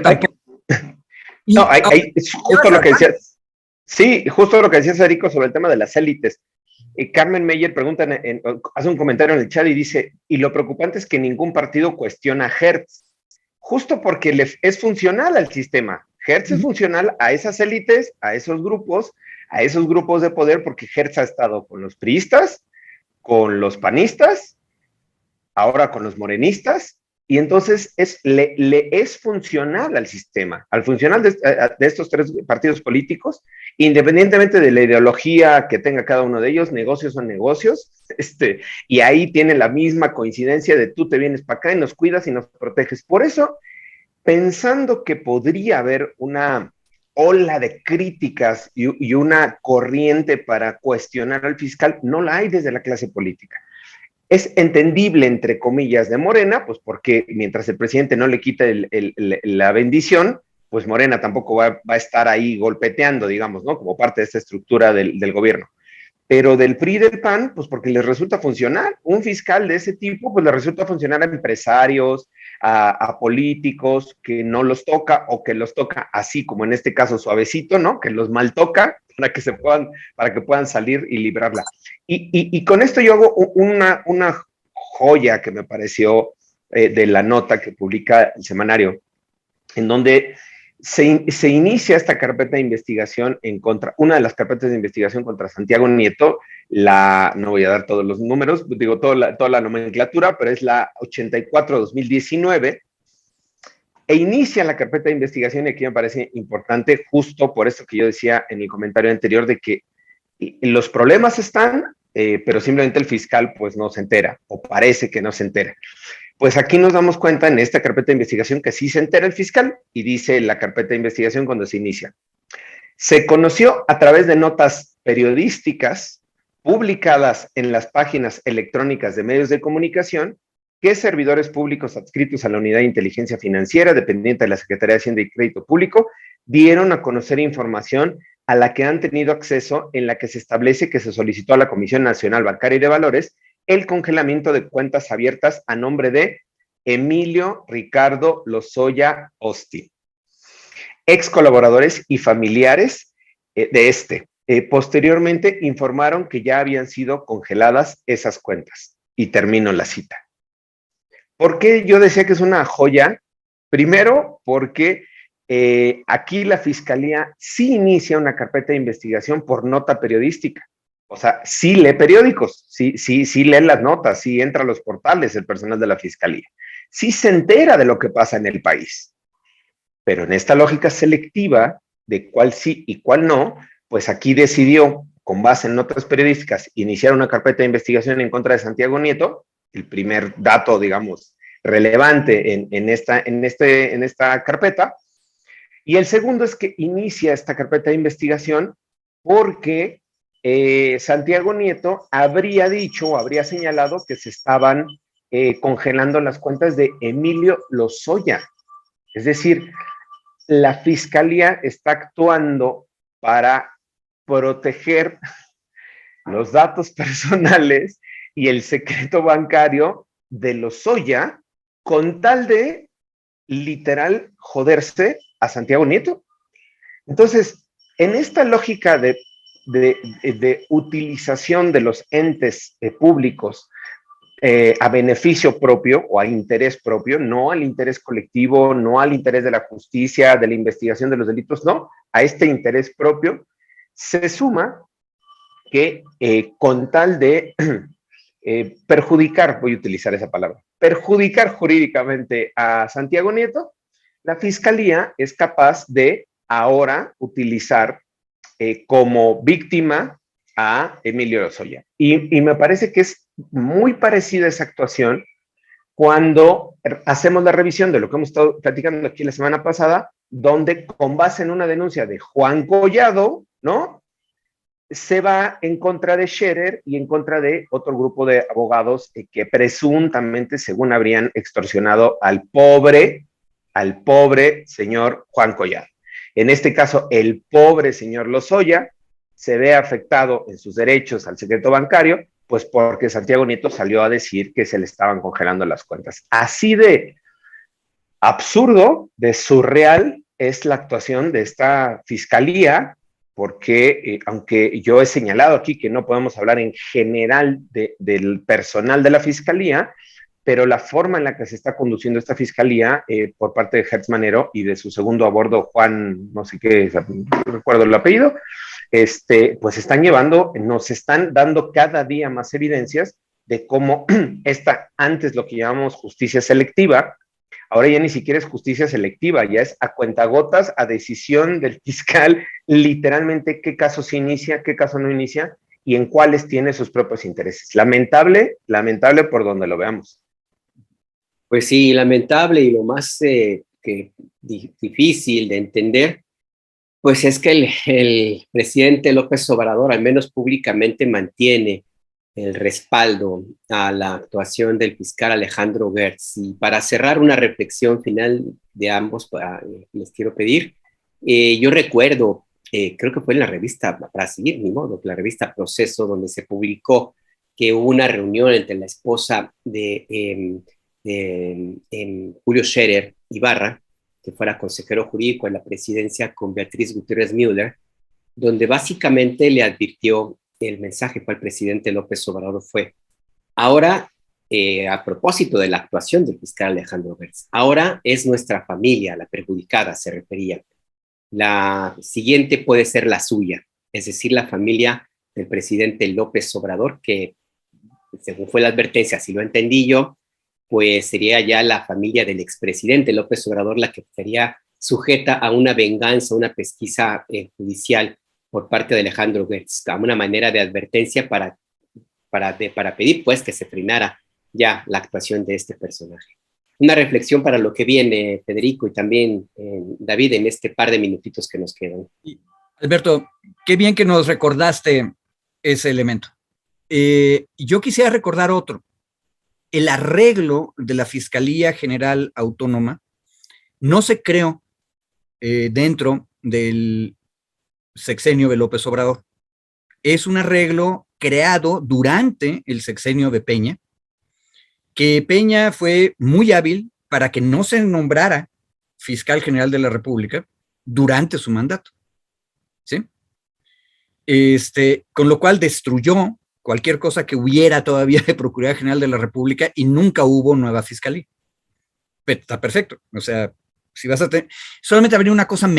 C: es justo lo que decías. Sí, justo lo que decías, Erico, sobre el tema de las élites. Carmen Meyer pregunta, hace un comentario en el chat y dice, y lo preocupante es que ningún partido cuestiona a Hertz, justo porque es funcional al sistema. Hertz es funcional a esas élites, a esos grupos de poder, porque Hertz ha estado con los priistas, con los panistas, ahora con los morenistas, y entonces le es funcional al sistema, al funcional de estos tres partidos políticos, independientemente de la ideología que tenga cada uno de ellos. Negocios son negocios, y ahí tiene la misma coincidencia de tú te vienes para acá y nos cuidas y nos proteges. Por eso, pensando que podría haber una ola de críticas y una corriente para cuestionar al fiscal, no la hay desde la clase política. Es entendible, entre comillas, de Morena, pues porque mientras el presidente no le quita la bendición, pues Morena tampoco va a estar ahí golpeteando, digamos, ¿no? Como parte de esta estructura del gobierno. Pero del PRI y del PAN, pues porque les resulta funcionar. Un fiscal de ese tipo, pues les resulta funcionar a empresarios, a políticos que no los toca o que los toca así como en este caso suavecito, ¿no? Que los mal toca para que puedan salir y librarla. Y con esto yo hago una joya que me pareció de la nota que publica el semanario, en donde se inicia esta carpeta de investigación una de las carpetas de investigación contra Santiago Nieto, no voy a dar todos los números, digo toda la nomenclatura, pero es la 84-2019, e inicia la carpeta de investigación, y aquí me parece importante, justo por esto que yo decía en el comentario anterior, de que los problemas están, pero simplemente el fiscal pues no se entera, o parece que no se entera. Pues aquí nos damos cuenta en esta carpeta de investigación que sí se entera el fiscal, y dice la carpeta de investigación cuando se inicia: se conoció a través de notas periodísticas publicadas en las páginas electrónicas de medios de comunicación que servidores públicos adscritos a la Unidad de Inteligencia Financiera, dependiente de la Secretaría de Hacienda y Crédito Público, dieron a conocer información a la que han tenido acceso, en la que se establece que se solicitó a la Comisión Nacional Bancaria y de Valores el congelamiento de cuentas abiertas a nombre de Emilio Ricardo Lozoya Austin, ex colaboradores y familiares de este. Posteriormente informaron que ya habían sido congeladas esas cuentas. Y termino la cita. ¿Por qué yo decía que es una joya? Primero, porque aquí la Fiscalía sí inicia una carpeta de investigación por nota periodística. O sea, sí lee periódicos, sí lee las notas, sí entra a los portales el personal de la Fiscalía. Sí se entera de lo que pasa en el país. Pero en esta lógica selectiva de cuál sí y cuál no, pues aquí decidió, con base en notas periodísticas, iniciar una carpeta de investigación en contra de Santiago Nieto, el primer dato, digamos, relevante en esta carpeta. Y el segundo es que inicia esta carpeta de investigación porque Santiago Nieto habría dicho o habría señalado que se estaban congelando las cuentas de Emilio Lozoya. Es decir, la Fiscalía está actuando para proteger los datos personales y el secreto bancario de Lozoya con tal de literal joderse a Santiago Nieto. Entonces, en esta lógica de utilización de los entes públicos a beneficio propio o a interés propio, no al interés colectivo, no al interés de la justicia, de la investigación de los delitos, no, a este interés propio, se suma que con tal de perjudicar, voy a utilizar esa palabra, perjudicar jurídicamente a Santiago Nieto, la Fiscalía es capaz de ahora utilizar como víctima a Emilio Lozoya. Y me parece que es muy parecida esa actuación cuando hacemos la revisión de lo que hemos estado platicando aquí la semana pasada, donde con base en una denuncia de Juan Collado, ¿no? Se va en contra de Scherer y en contra de otro grupo de abogados que presuntamente, según habrían extorsionado al pobre señor Juan Collado. En este caso, el pobre señor Lozoya se ve afectado en sus derechos al secreto bancario, pues porque Santiago Nieto salió a decir que se le estaban congelando las cuentas. Así de absurdo, de surreal, es la actuación de esta fiscalía, porque aunque yo he señalado aquí que no podemos hablar en general del personal de la fiscalía, pero la forma en la que se está conduciendo esta fiscalía por parte de Hertz Manero y de su segundo a bordo, Juan, no sé qué, no recuerdo el apellido, pues nos están dando cada día más evidencias de cómo antes lo que llamamos justicia selectiva, ahora ya ni siquiera es justicia selectiva, ya es a cuentagotas, a decisión del fiscal, literalmente qué caso se inicia, qué caso no inicia y en cuáles tiene sus propios intereses. Lamentable por donde lo veamos.
A: Pues sí, lamentable, y lo más difícil de entender, pues es que el presidente López Obrador, al menos públicamente, mantiene el respaldo a la actuación del fiscal Alejandro Gertz. Y para cerrar una reflexión final de ambos, les quiero pedir, yo recuerdo, creo que fue en la revista, para seguir, ni modo, la revista Proceso, donde se publicó que hubo una reunión entre la esposa de Julio Scherer Ibarra, que fuera consejero jurídico en la presidencia, con Beatriz Gutiérrez Müller, donde básicamente le advirtió, el mensaje para el presidente López Obrador fue: ahora, a propósito de la actuación del fiscal Alejandro Gertz, ahora es nuestra familia la perjudicada, se refería. La siguiente puede ser la suya, es decir, la familia del presidente López Obrador, que según fue la advertencia, si lo entendí yo, pues sería ya la familia del expresidente López Obrador la que estaría sujeta a una venganza, una pesquisa judicial por parte de Alejandro Gertz, como una manera de advertencia para pedir pues que se frenara ya la actuación de este personaje. Una reflexión para lo que viene, Federico, y también David, en este par de minutitos que nos quedan.
B: Alberto, qué bien que nos recordaste ese elemento. Yo quisiera recordar otro. El arreglo de la Fiscalía General Autónoma no se creó dentro del sexenio de López Obrador. Es un arreglo creado durante el sexenio de Peña, que Peña fue muy hábil para que no se nombrara fiscal general de la República durante su mandato, ¿sí? Con lo cual destruyó cualquier cosa que hubiera todavía de Procuraduría General de la República y nunca hubo nueva fiscalía. Pero está perfecto. O sea, si vas a tener, solamente habría una cosa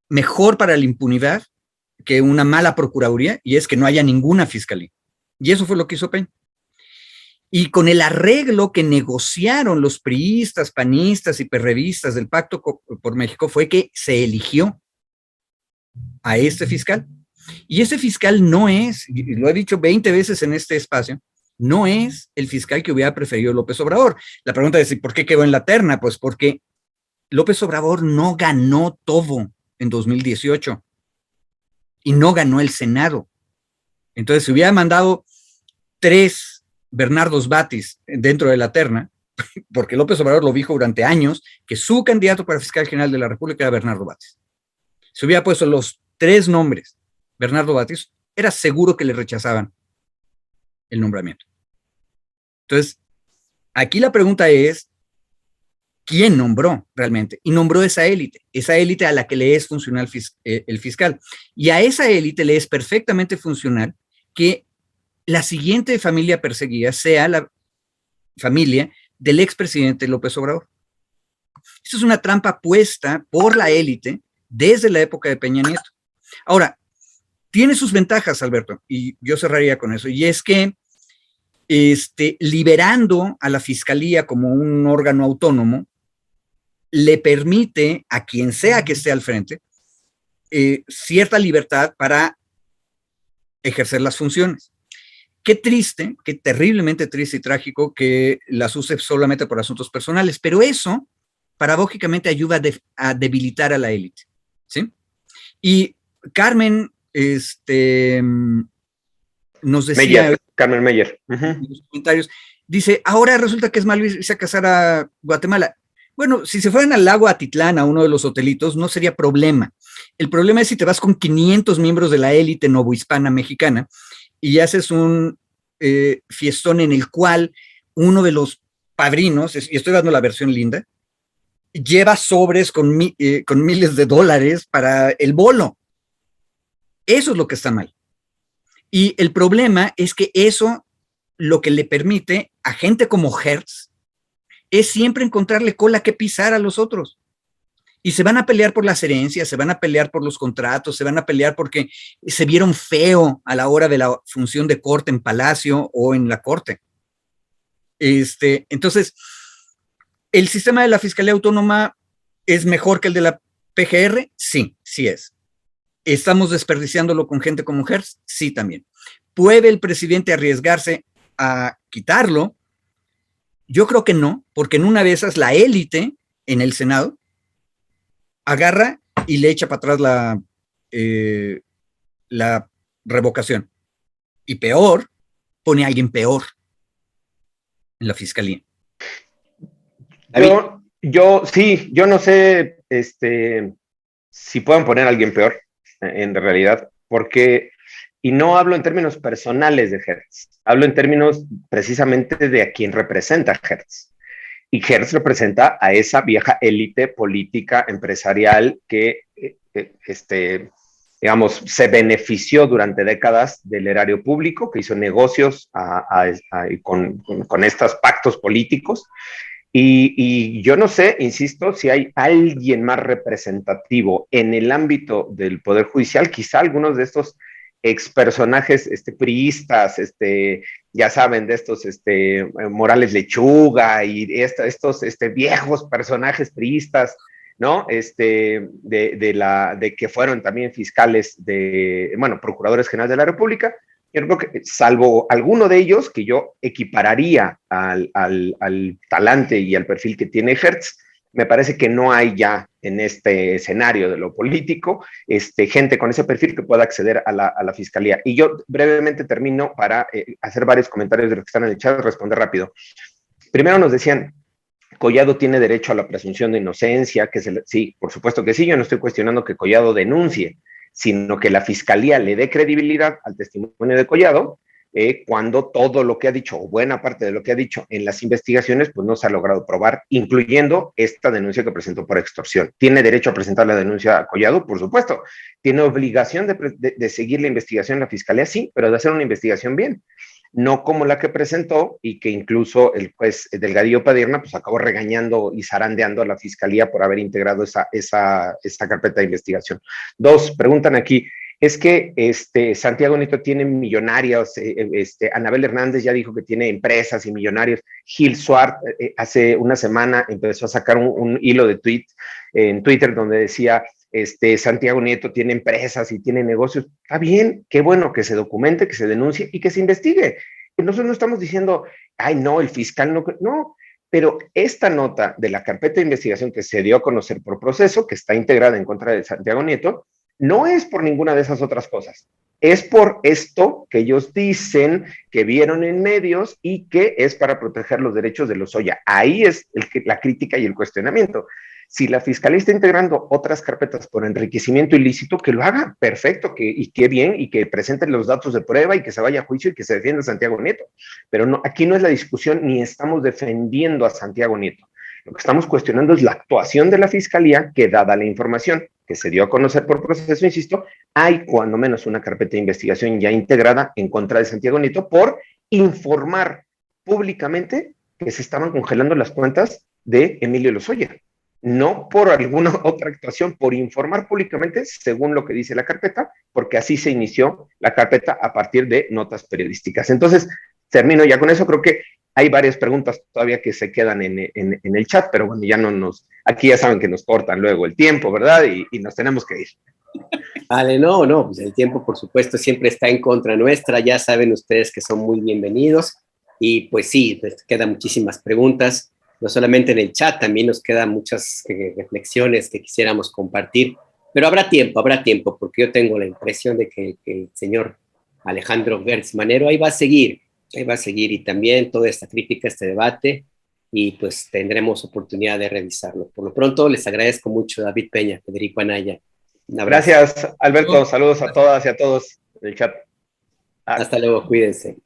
B: mejor para la impunidad que una mala procuraduría, y es que no haya ninguna fiscalía. Y eso fue lo que hizo Peña. Y con el arreglo que negociaron los priistas, panistas y perredistas del Pacto por México fue que se eligió a este fiscal. Y ese fiscal no es, y lo he dicho 20 veces en este espacio, no es el fiscal que hubiera preferido López Obrador. La pregunta es, ¿por qué quedó en la terna? Pues porque López Obrador no ganó todo en 2018 y no ganó el Senado. Entonces, si hubiera mandado 3 Bernardos Batis dentro de la terna, porque López Obrador lo dijo durante años, que su candidato para fiscal general de la República era Bernardo Batis. Si hubiera puesto los 3 nombres, Bernardo Batis, era seguro que le rechazaban el nombramiento. Entonces, aquí la pregunta es, ¿quién nombró realmente? Y nombró esa élite a la que le es funcional el fiscal. Y a esa élite le es perfectamente funcional que la siguiente familia perseguida sea la familia del expresidente López Obrador. Esa es una trampa puesta por la élite desde la época de Peña Nieto. Ahora, tiene sus ventajas, Alberto, y yo cerraría con eso, y es que liberando a la fiscalía como un órgano autónomo, le permite a quien sea que esté al frente cierta libertad para ejercer las funciones. Qué triste, qué terriblemente triste y trágico que las use solamente por asuntos personales, pero eso paradójicamente ayuda a debilitar a la élite, ¿sí? Y Carmen nos decía...
C: Carmen Meyer.
B: En los comentarios, dice, ahora resulta que es malo irse a casar a Guatemala. Bueno, si se fueran al lago Atitlán, a uno de los hotelitos, no sería problema. El problema es si te vas con 500 miembros de la élite novohispana mexicana y haces un fiestón en el cual uno de los padrinos, y estoy dando la versión linda, lleva sobres con miles de dólares para el bolo. Eso es lo que está mal. Y el problema es que eso lo que le permite a gente como Hertz es siempre encontrarle cola que pisar a los otros. Y se van a pelear por las herencias, se van a pelear por los contratos, se van a pelear porque se vieron feo a la hora de la función de corte en Palacio o en la corte. Entonces, ¿el sistema de la Fiscalía Autónoma es mejor que el de la PGR? Sí, sí es. ¿Estamos desperdiciándolo con gente como Hertz? Sí, también. ¿Puede el presidente arriesgarse a quitarlo? Yo creo que no, porque en una de esas la élite en el Senado agarra y le echa para atrás la revocación. Y peor, pone a alguien peor en la fiscalía.
C: Yo no sé si puedan poner a alguien peor, en realidad, porque, y no hablo en términos personales de Hertz, hablo en términos precisamente de a quien representa Hertz. Y Hertz representa a esa vieja élite política empresarial que, digamos, se benefició durante décadas del erario público, que hizo negocios con estos pactos políticos. Y yo no sé, insisto, si hay alguien más representativo en el ámbito del Poder Judicial, quizá algunos de estos ex personajes priistas, ya saben, de estos Morales Lechuga y estos viejos personajes priistas, ¿no? De que fueron también fiscales procuradores generales de la República. Yo creo que, salvo alguno de ellos, que yo equipararía al talante y al perfil que tiene Hertz, me parece que no hay ya en este escenario de lo político gente con ese perfil que pueda acceder a la fiscalía. Y yo brevemente termino para hacer varios comentarios de los que están en el chat, responder rápido. Primero nos decían, Collado tiene derecho a la presunción de inocencia, sí, por supuesto que sí, yo no estoy cuestionando que Collado denuncie. sino que la Fiscalía le dé credibilidad al testimonio de Collado, cuando todo lo que ha dicho, o buena parte de lo que ha dicho en las investigaciones, pues no se ha logrado probar, incluyendo esta denuncia que presentó por extorsión. ¿Tiene derecho a presentar la denuncia a Collado? Por supuesto. ¿Tiene obligación de seguir la investigación en la Fiscalía? Sí, pero de hacer una investigación bien. No como la que presentó y que incluso el juez Delgadillo Padierna pues acabó regañando y zarandeando a la Fiscalía por haber integrado esa carpeta de investigación. Dos, preguntan aquí, es que Santiago Nieto tiene millonarios, Anabel Hernández ya dijo que tiene empresas y millonarios, Gil Suárez hace una semana empezó a sacar un hilo de tweet en Twitter donde decía, Santiago Nieto tiene empresas y tiene negocios. Está bien, qué bueno que se documente, que se denuncie y que se investigue. Nosotros no estamos diciendo, ay, no, el fiscal no, pero esta nota de la carpeta de investigación que se dio a conocer por Proceso, que está integrada en contra de Santiago Nieto, no es por ninguna de esas otras cosas. Es por esto que ellos dicen que vieron en medios y que es para proteger los derechos de Lozoya. Ahí es la crítica y el cuestionamiento. Si la Fiscalía está integrando otras carpetas por enriquecimiento ilícito, que lo haga, perfecto, y qué bien, y que presenten los datos de prueba y que se vaya a juicio y que se defienda a Santiago Nieto. Pero no, aquí no es la discusión ni estamos defendiendo a Santiago Nieto. Lo que estamos cuestionando es la actuación de la Fiscalía que, dada la información que se dio a conocer por Proceso, insisto, hay cuando menos una carpeta de investigación ya integrada en contra de Santiago Nieto por informar públicamente que se estaban congelando las cuentas de Emilio Lozoya. No por alguna otra actuación, por informar públicamente, según lo que dice la carpeta, porque así se inició la carpeta a partir de notas periodísticas. Entonces, termino ya con eso. Creo que hay varias preguntas todavía que se quedan en el chat, pero bueno, ya aquí ya saben que nos cortan luego el tiempo, ¿verdad? Y nos tenemos que ir.
A: Vale, no, pues el tiempo, por supuesto, siempre está en contra nuestra. Ya saben ustedes que son muy bienvenidos. Y pues sí, quedan muchísimas preguntas. No solamente en el chat, también nos quedan muchas reflexiones que quisiéramos compartir, pero habrá tiempo, porque yo tengo la impresión de que el señor Alejandro Gertz Manero ahí va a seguir, y también toda esta crítica, este debate, y pues tendremos oportunidad de revisarlo. Por lo pronto, les agradezco mucho, David Peña, Federico Anaya. Un abrazo.
C: Gracias, Alberto. Saludos a todas y a todos en el chat.
A: Hasta luego, cuídense.